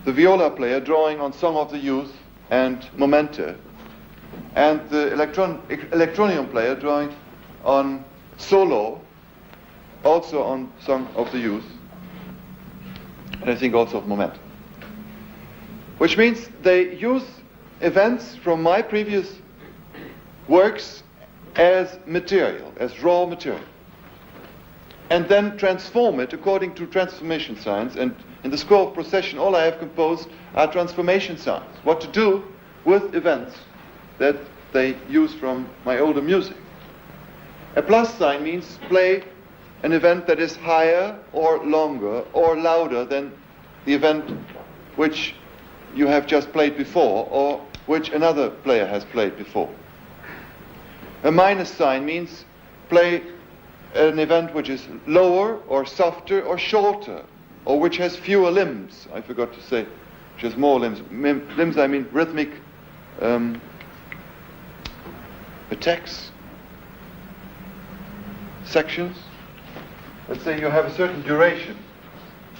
the viola player drawing on Song of the Youth and Momenta, and the electronium player drawing on solo, also on Song of the Youth, and I think also of Momenta. Which means they use events from my previous works as material, as raw material, and then transform it according to transformation signs. And in the score of Procession, all I have composed are transformation signs, what to do with events that they use from my older music. A plus sign means play an event that is higher or longer or louder than the event which you have just played before or which another player has played before. A minus sign means play an event which is lower or softer or shorter, or which has fewer limbs. I forgot to say, which has more limbs. Limbs, I mean rhythmic attacks, sections. Let's say you have a certain duration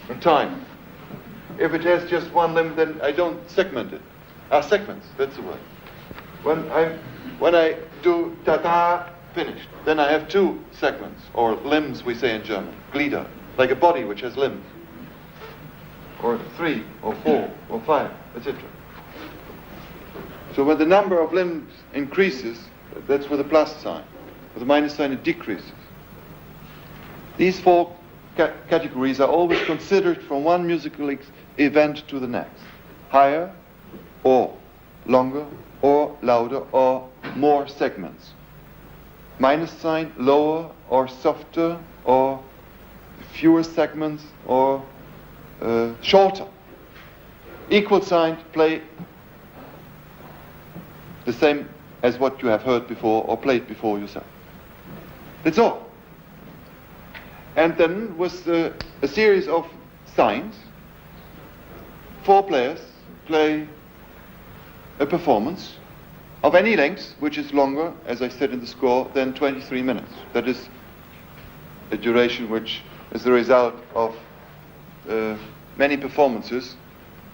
in time. If it has just one limb, then I don't segment it. Segments, that's the word. When I do ta-ta, finished, then I have 2 segments, or limbs we say in German, Glieder, like a body which has limbs, or 3, or 4, or 5, etc. So when the number of limbs increases, that's with a plus sign. With a minus sign, it decreases. These 4 categories are always considered from one musical event to the next. Higher, or longer, or louder, or more segments. Minus sign, lower, or softer, or fewer segments, or shorter. Equal sign, play the same as what you have heard before or played before yourself. That's all. And then with a series of signs, 4 players play a performance of any length, which is longer, as I said in the score, than 23 minutes. That is a duration which is the result of many performances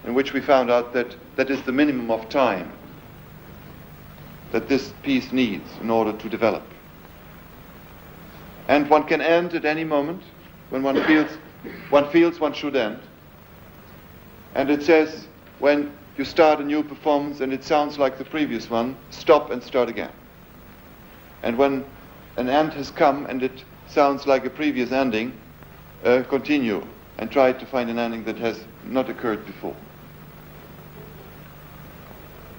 in which we found out that that is the minimum of time that this piece needs in order to develop. And one can end at any moment when one feels one should end. And it says, when you start a new performance and it sounds like the previous one, stop and start again. And when an end has come and it sounds like a previous ending, continue and try to find an ending that has not occurred before.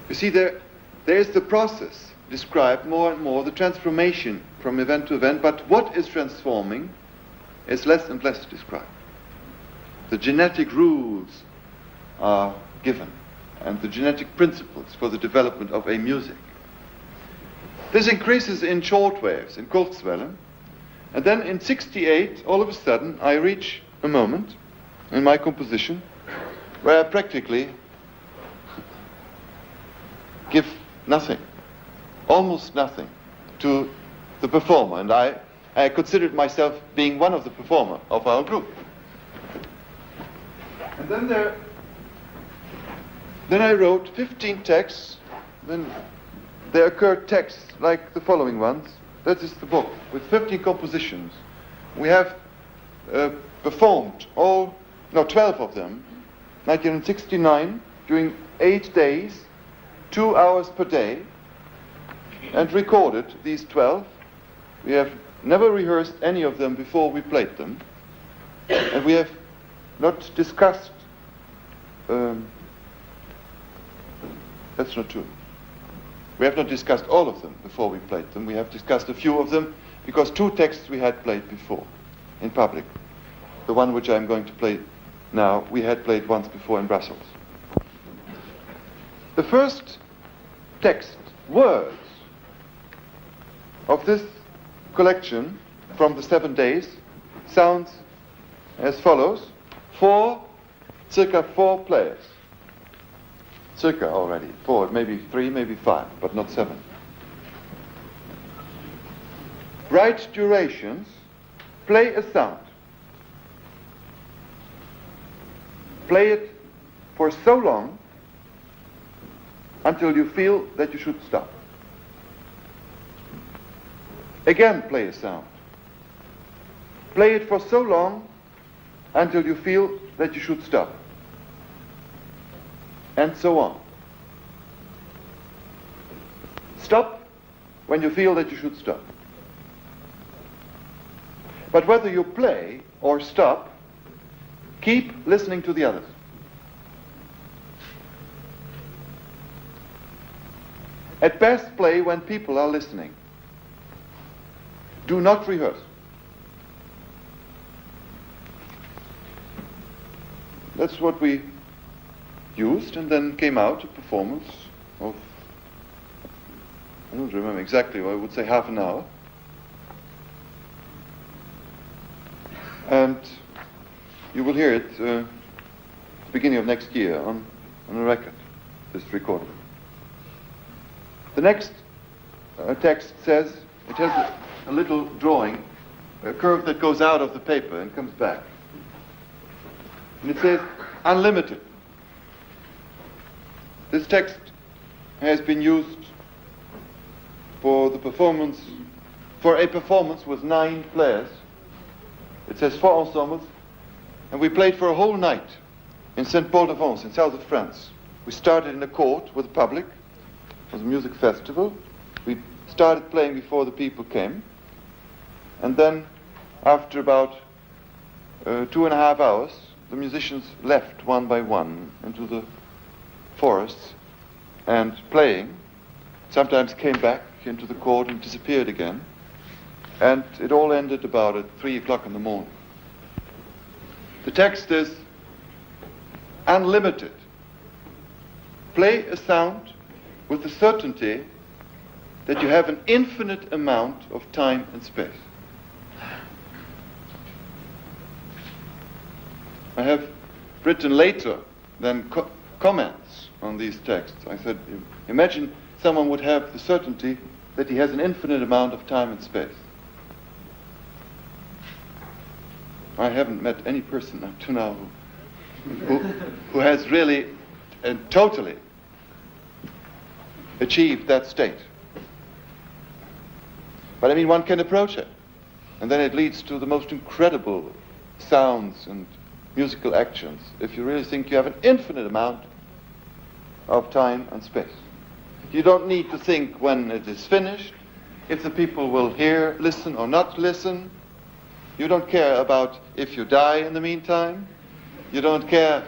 You see, there is the process described more and more, the transformation from event to event, but what is transforming is less and less described. The genetic rules are given, and the genetic principles for the development of a music. This increases in short waves, in Kurzwellen, and then in 68, all of a sudden, I reach a moment in my composition where I practically give nothing, almost nothing, to the performer, and I considered myself being one of the performers of our group. And then I wrote 15 texts. Then there occurred texts like the following ones. That is the book with 15 compositions. We have performed 12 of them, 1969, during 8 days, 2 hours per day, and recorded these 12. We have never rehearsed any of them before we played them, and we have not discussed. That's not true. We have not discussed all of them before we played them. We have discussed a few of them because 2 texts we had played before in public. The one which I'm going to play now, we had played once before in Brussels. The first text, words, of this collection from the 7 days sounds as follows. Circa 4 players. Circa already, 4, maybe 3, maybe 5, but not 7. Right durations, play a sound. Play it for so long until you feel that you should stop. Again, play a sound. Play it for so long until you feel that you should stop. And so on. Stop when you feel that you should stop. But whether you play or stop, keep listening to the others. At best, play when people are listening. Do not rehearse. That's what we used, and then came out a performance of, I don't remember exactly, I would say half an hour. And you will hear it the beginning of next year on a record, this recording. The next text says, it has a little drawing, a curve that goes out of the paper and comes back. And it says, unlimited. This text has been used for a performance with 9 players. It says 4 ensembles, and we played for a whole night in Saint-Paul-de-Vence, in south of France. We started in a court with the public. It was a music festival. We started playing before the people came, and then after about 2.5 hours, the musicians left one by one into the forests and playing, sometimes came back into the court and disappeared again, and it all ended about at 3 o'clock in the morning. The text is unlimited. Play a sound with the certainty that you have an infinite amount of time and space. I have written later then comments on these texts. I said, imagine someone would have the certainty that he has an infinite amount of time and space. I haven't met any person up to now who has really and totally achieved that state. But I mean, one can approach it. And then it leads to the most incredible sounds and musical actions if you really think you have an infinite amount of time and space. You don't need to think when it is finished, if the people will hear, listen or not listen. You don't care about if you die in the meantime. You don't care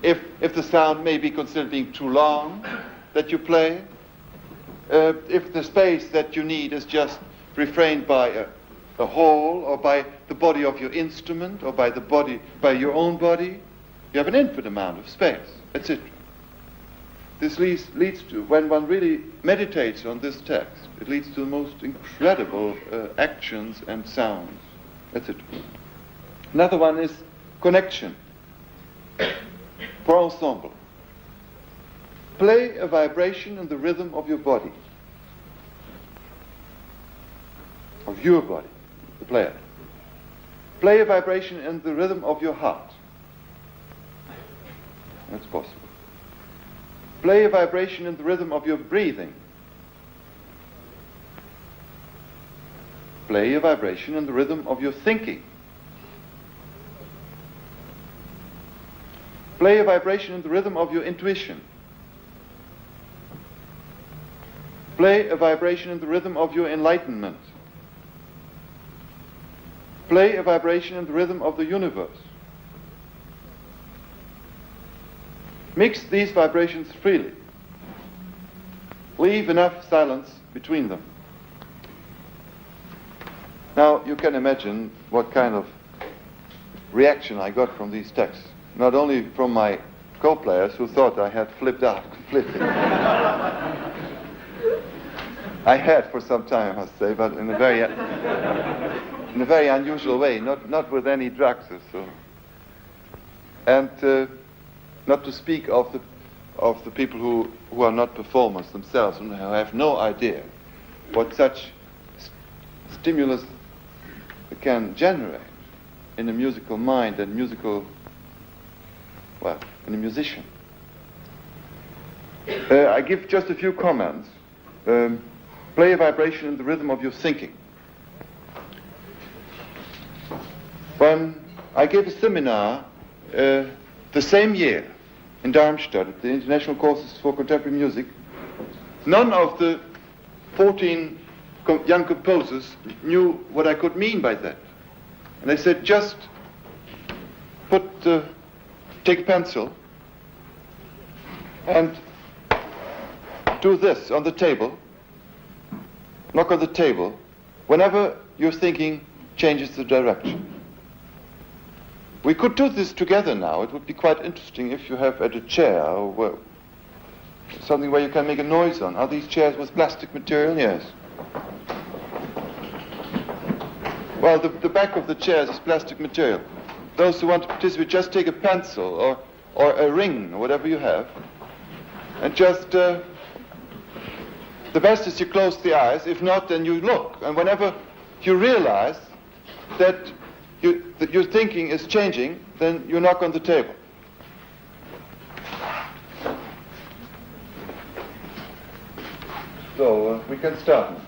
if the sound may be considered being too long that you play. If the space that you need is just refrained by a hole or by the body of your instrument or by your own body, you have an infinite amount of space, etc. This leads to, when one really meditates on this text, it leads to the most incredible actions and sounds, etc. Another one is connection for ensemble. Play a vibration in the rhythm of your body, of your body, the player. Play a vibration in the rhythm of your heart. That's possible. Play a vibration in the rhythm of your breathing. Play a vibration in the rhythm of your thinking. Play a vibration in the rhythm of your intuition. Play a vibration in the rhythm of your enlightenment. Play a vibration in the rhythm of the universe. Mix these vibrations freely. Leave enough silence between them. Now, you can imagine what kind of reaction I got from these texts. Not only from my co-players who thought I had flipped out completely. I had for some time, I must say, but in a very unusual way, not with any drugs or so. And not to speak of the people who are not performers themselves and who have no idea what such stimulus can generate in a musical mind and in a musician. I give just a few comments. Play a vibration in the rhythm of your thinking. When I gave a seminar the same year in Darmstadt at the International Courses for Contemporary Music, none of the 14 young composers knew what I could mean by that. And they said, just take a pencil and do this on the table, knock on the table, whenever your thinking changes the direction. We could do this together now. It would be quite interesting if you have at a chair or something where you can make a noise on. Are these chairs with plastic material? Yes. Well, the back of the chairs is plastic material. Those who want to participate, just take a pencil or a ring or whatever you have, and just the best is you close the eyes. If not, then you look, and whenever you realize that your thinking is changing, then you knock on the table. So we can start now.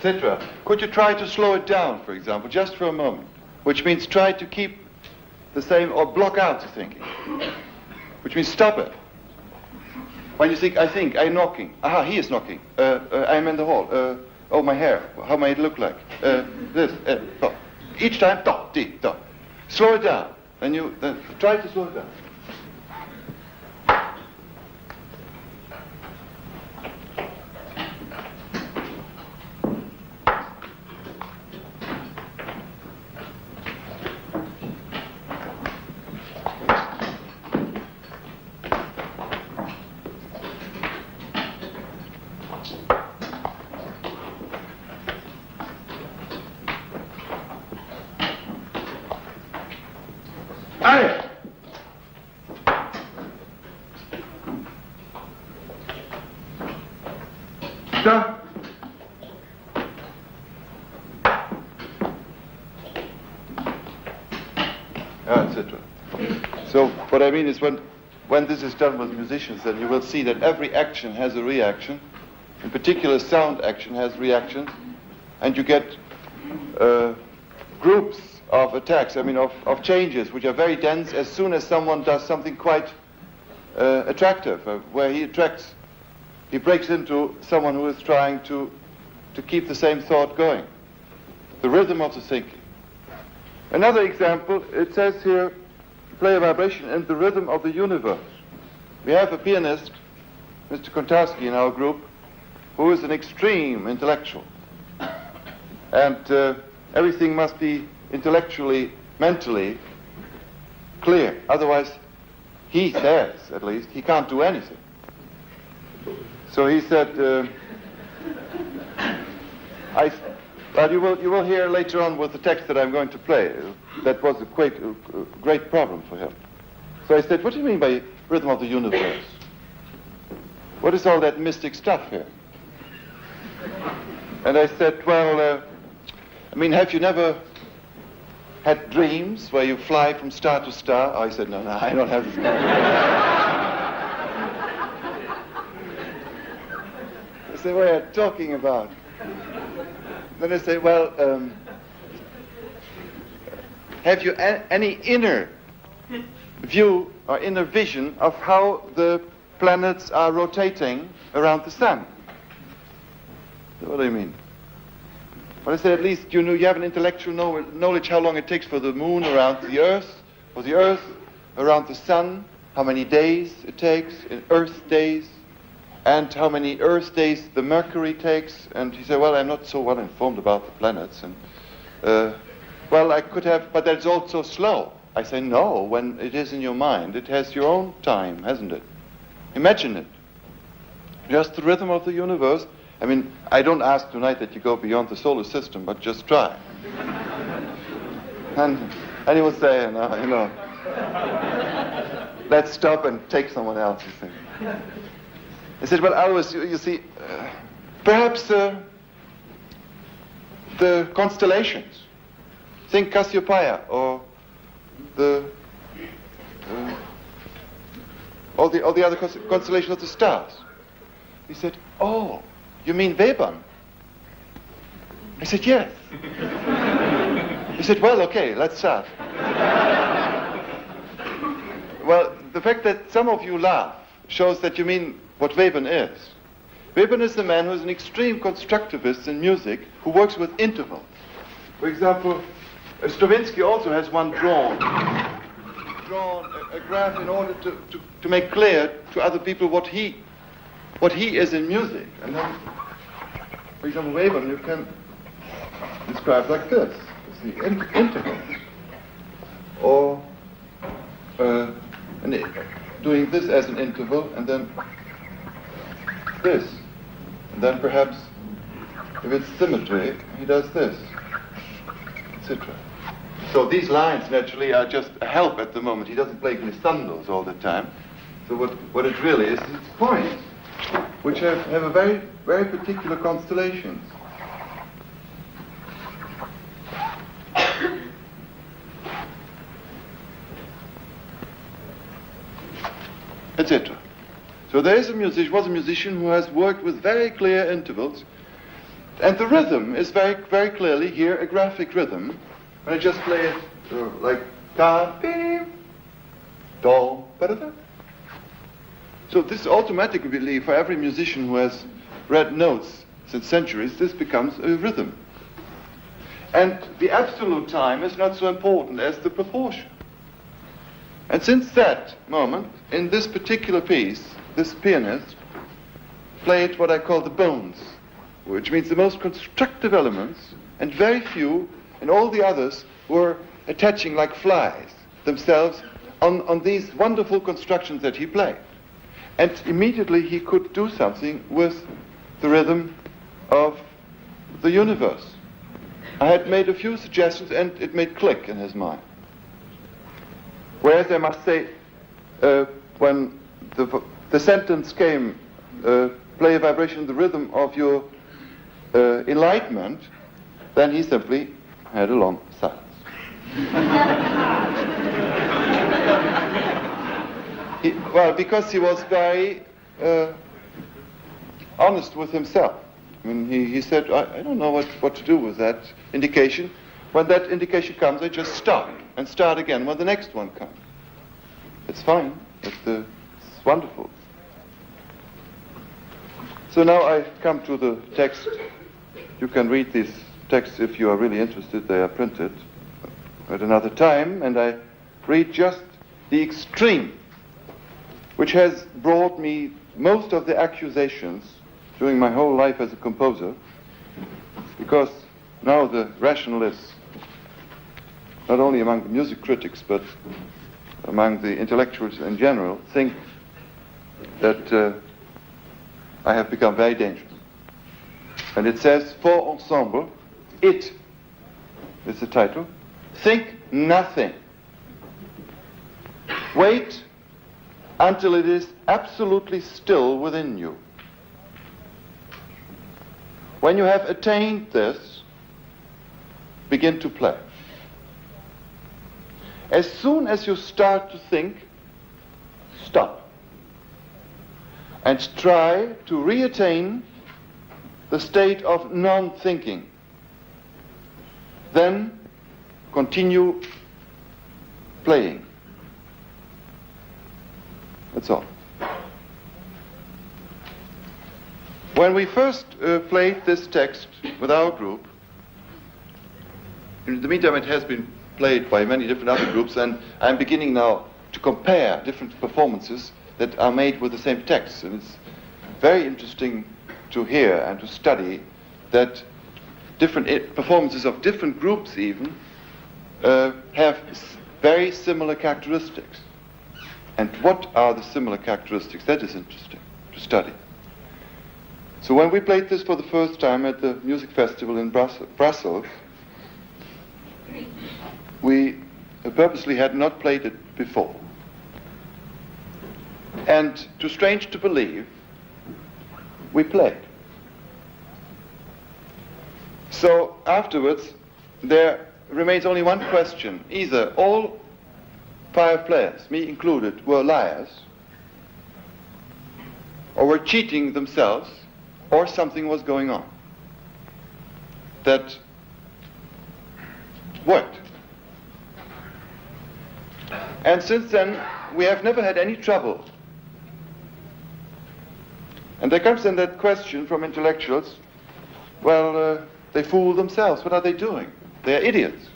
Etc. Could you try to slow it down, for example, just for a moment? Which means try to keep the same, or block out the thinking. Which means stop it. When you think, I'm knocking. Aha, he is knocking. I'm in the hall. Oh, my hair. How might it look like? This. Oh. Each time, do, di, do. Slow it down. then try to slow it down. Etc. So what I mean is when this is done with musicians, then you will see that every action has a reaction. In particular, sound action has reactions, and you get groups of attacks, of changes, which are very dense as soon as someone does something quite attractive, where he breaks into someone who is trying to keep the same thought going. The rhythm of the thinking. Another example, it says here, play a vibration in the rhythm of the universe. We have a pianist, Mr. Kontarski, in our group, who is an extreme intellectual. And everything must be intellectually, mentally clear. Otherwise, he says, at least, he can't do anything. So he said, but you will hear later on with the text that I'm going to play. That was a great problem for him. So I said, what do you mean by rhythm of the universe? What is all that mystic stuff here? And I said, well, have you never had dreams where you fly from star to star? Oh, he said, no, I don't have this kind of I said, what are you talking about? Then I say, well, have you any inner view or inner vision of how the planets are rotating around the sun? What do you mean? Well, I say, at least you have an intellectual knowledge how long it takes for the moon around the earth, or the earth around the sun, how many days it takes in Earth days, and how many Earth days the Mercury takes. And he said, well, I'm not so well informed about the planets. And well, I could have, but that's also slow. I say, no, when it is in your mind, it has your own time, hasn't it? Imagine it. Just the rhythm of the universe. I don't ask tonight that you go beyond the solar system, but just try. And he would say, let's stop and take someone else, you see. I said, well, Alois, you see, perhaps the constellations. Think Cassiopeia or all the other constellations of the stars. He said, oh, you mean Webern? I said, yes. He said, well, okay, let's start. Well, the fact that some of you laugh shows that you mean what Webern is. Webern is a man who is an extreme constructivist in music who works with intervals. For example, Stravinsky also has one drawn a graph in order to make clear to other people what he is in music. And then, for example, Webern you can describe like this. You see, intervals. Or doing this as an interval, and then this. And then perhaps, if it's symmetry, he does this, etc. So these lines, naturally, are just a help at the moment. He doesn't play glissandos all the time. So what it really is, it's points, which have a very, very particular constellations. Etc. So there is was a musician who has worked with very clear intervals, and the rhythm is very, very clearly here a graphic rhythm. When I just play it like ta, beep, do, ba-da-da. So this automatically, for every musician who has read notes since centuries, this becomes a rhythm. And the absolute time is not so important as the proportion. And since that moment, in this particular piece, this pianist played what I call the bones, which means the most constructive elements, and very few, and all the others were attaching like flies themselves on these wonderful constructions that he played. And immediately he could do something with the rhythm of the universe. I had made a few suggestions and it made click in his mind. Whereas I must say, when the sentence came, play a vibration in the rhythm of your enlightenment, then he simply had a long silence. Well, because he was very honest with himself. I mean, he said, I don't know what to do with that indication. When that indication comes, I just stop and start again when the next one comes. It's fine. It's wonderful. So now I come to the text. You can read these texts if you are really interested. They are printed at another time. And I read just the extreme, which has brought me most of the accusations during my whole life as a composer, because now the rationalists, not only among the music critics, but among the intellectuals in general, think that I have become very dangerous. And it says, for ensemble, it is the title, think nothing. Wait until it is absolutely still within you. When you have attained this, begin to play. As soon as you start to think, stop. And try to reattain the state of non-thinking. Then continue playing. That's all. When we first played this text with our group, in the meantime it has been played by many different other groups, and I'm beginning now to compare different performances that are made with the same text. And it's very interesting to hear and to study that different performances of different groups even have very similar characteristics. And what are the similar characteristics? That is interesting to study. So when we played this for the first time at the music festival in Brussels, we purposely had not played it before. And too strange to believe, we played. So afterwards, there remains only one question. Either all 5 players, me included, were liars, or were cheating themselves, or something was going on that worked. And since then, we have never had any trouble. And there comes then that question from intellectuals, well, they fool themselves. What are they doing? They are idiots.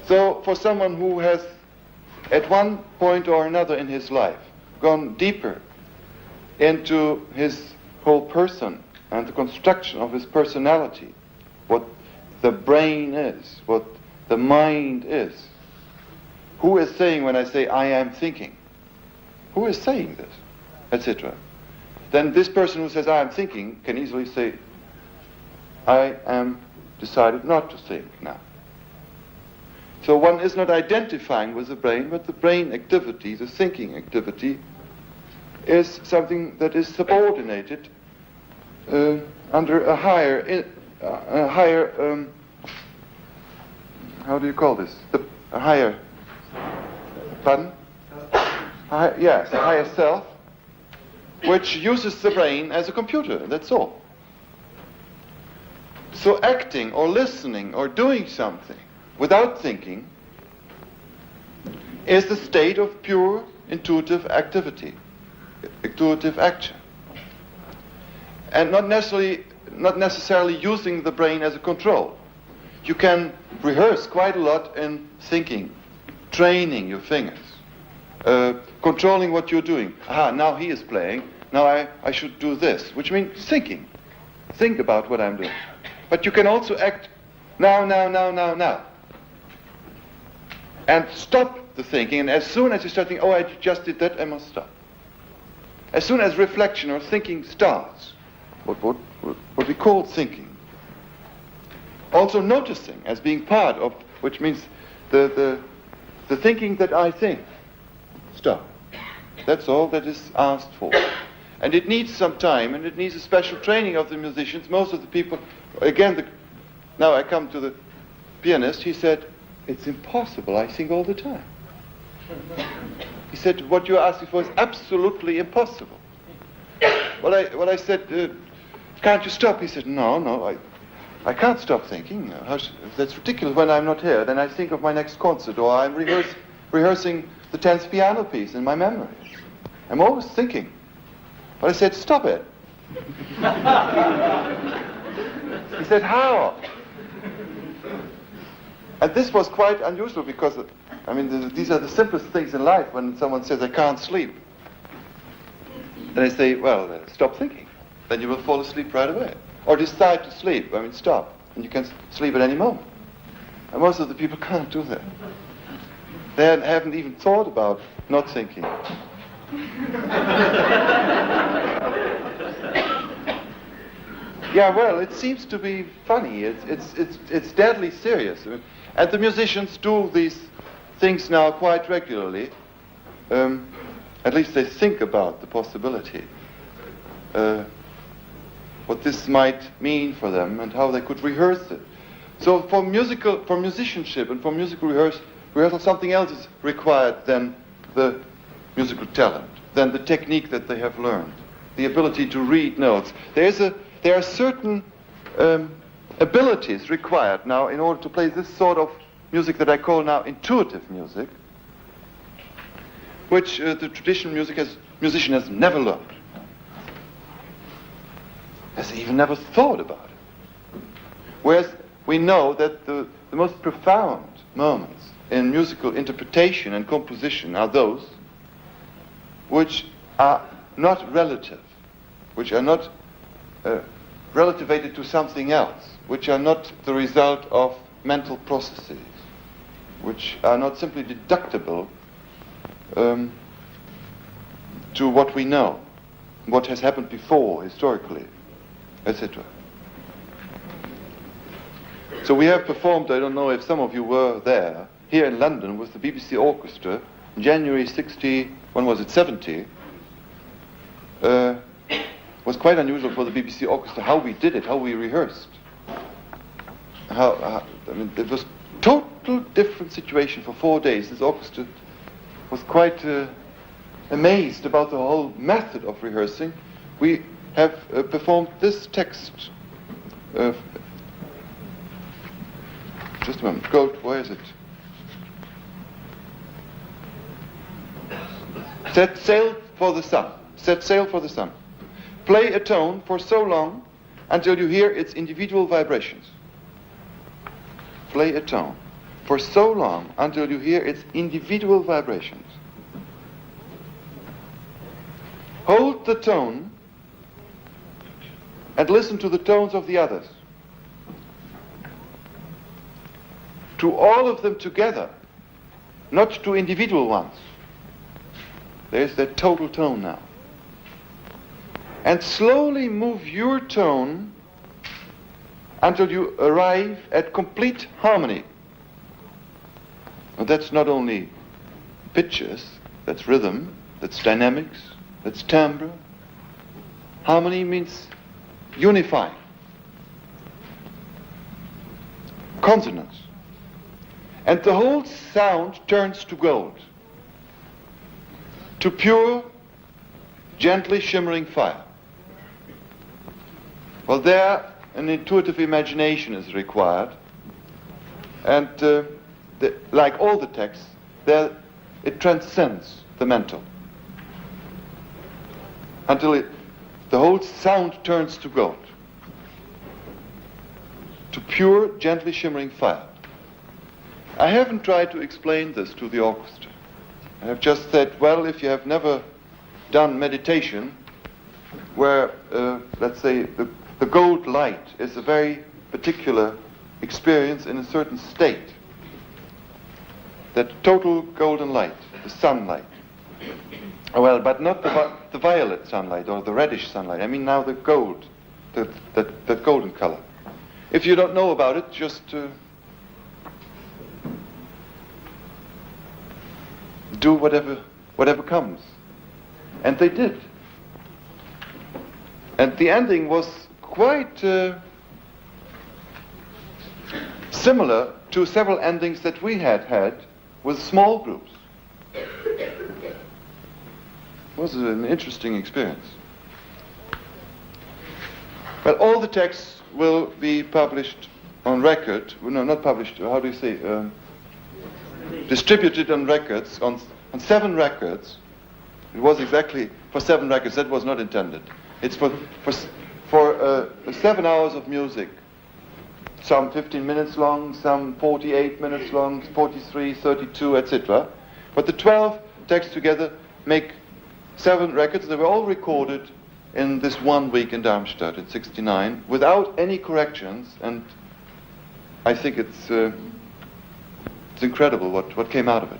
So for someone who has, at one point or another in his life, gone deeper into his whole person and the construction of his personality, what the brain is, what the mind is, who is saying when I say I am thinking? Who is saying this? Etc. Then this person who says I am thinking can easily say I am decided not to think now. So one is not identifying with the brain, but the brain activity, the thinking activity, is something that is subordinated under a higher, how do you call this? A higher, pardon? Yes, a higher self, which uses the brain as a computer, that's all. So acting or listening or doing something without thinking is the state of pure intuitive activity, intuitive action. And not necessarily using the brain as a control. You can rehearse quite a lot in thinking, training your fingers, controlling what you're doing. Aha, now he is playing, now I should do this, which means thinking. Think about what I'm doing. But you can also act now. And stop the thinking, and as soon as you start thinking, oh, I just did that, I must stop. As soon as reflection or thinking starts, what we call thinking. Also noticing as being part of, which means the thinking that I think. Stop. That's all that is asked for. And it needs some time, and it needs a special training of the musicians. Most of the people, again, now I come to the pianist, he said, it's impossible, I think all the time. He said, what you're asking for is absolutely impossible. Well, I said, can't you stop? He said, no, I can't stop thinking. That's ridiculous. When I'm not here, then I think of my next concert, or I'm rehearsing the 10th piano piece in my memory. I'm always thinking. But I said, stop it. He said, how? And this was quite unusual because, these are the simplest things in life. When someone says, I can't sleep, then I say, well, stop thinking. Then you will fall asleep right away. Or decide to sleep. Stop. And you can sleep at any moment. And most of the people can't do that. They haven't even thought about not thinking. Yeah, well, it seems to be funny. It's deadly serious. And the musicians do these things now quite regularly. At least they think about the possibility. What this might mean for them and how they could rehearse it. So for musicianship and for musical rehearsal, something else is required than the musical talent, than the technique that they have learned, the ability to read notes. There are certain abilities required now in order to play this sort of music that I call now intuitive music, which the traditional musician has never learned, has even never thought about it. Whereas we know that the most profound moments in musical interpretation and composition are those which are not relative, which are not relativated to something else, which are not the result of mental processes, which are not simply deductible to what we know, what has happened before historically, etc. So we have performed, I don't know if some of you were there, here in London with the BBC Orchestra, in January 70. Was quite unusual for the BBC Orchestra how we did it, how we rehearsed. It was total different situation for 4 days. This orchestra was quite amazed about the whole method of rehearsing. We have performed this text. Just a moment. Where is it? Set sail for the sun. Set sail for the sun. Play a tone for so long until you hear its individual vibrations. Play a tone for so long until you hear its individual vibrations. Hold the tone and listen to the tones of the others. To all of them together, not to individual ones. There's that total tone now. And slowly move your tone until you arrive at complete harmony. Now that's not only pitches, that's rhythm, that's dynamics, that's timbre. Harmony means unifying. Consonance. And the whole sound turns to gold, to pure, gently shimmering fire. Well, there an intuitive imagination is required, and like all the texts, there it transcends the mental until the whole sound turns to gold, to pure, gently shimmering fire. I haven't tried to explain this to the orchestra. I have just said, well, if you have never done meditation, where, let's say, the gold light is a very particular experience in a certain state, that total golden light, the sunlight. Well, but not the violet sunlight or the reddish sunlight. I mean now the gold, that golden color. If you don't know about it, just do whatever comes. And they did. And the ending was quite similar to several endings that we had with small groups. It was an interesting experience. Well, all the texts will be published on record. No, not published. How do you say? Distributed on records, on 7 records. It was exactly for 7 records. That was not intended. It's for 7 hours of music. Some 15 minutes long, some 48 minutes long, 43, 32, etc. But the 12 texts together make 7 records. They were all recorded in this 1 week in Darmstadt in '69 without any corrections, and I think it's incredible what came out of it.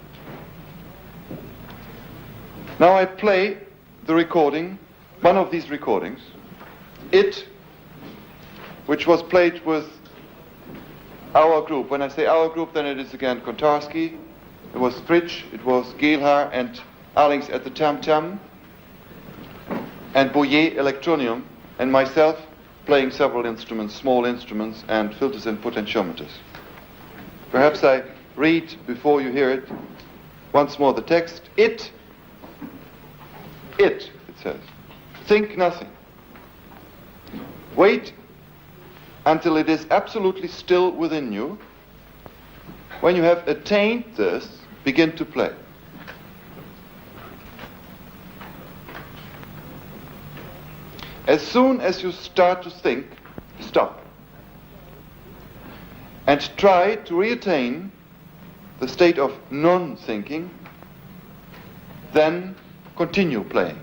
Now I play the recording, one of these recordings, which was played with our group. When I say our group, then it is again Kontarski, it was Fritsch, it was Geelhaar and Allings at the tam-tam, and Boyer electronium, and myself playing several instruments, small instruments, and filters and potentiometers. Perhaps I read, before you hear it, once more the text. It says, think nothing. Wait until it is absolutely still within you. When you have attained this, begin to play. As soon as you start to think, stop. And try to reattain the state of non-thinking, then continue playing.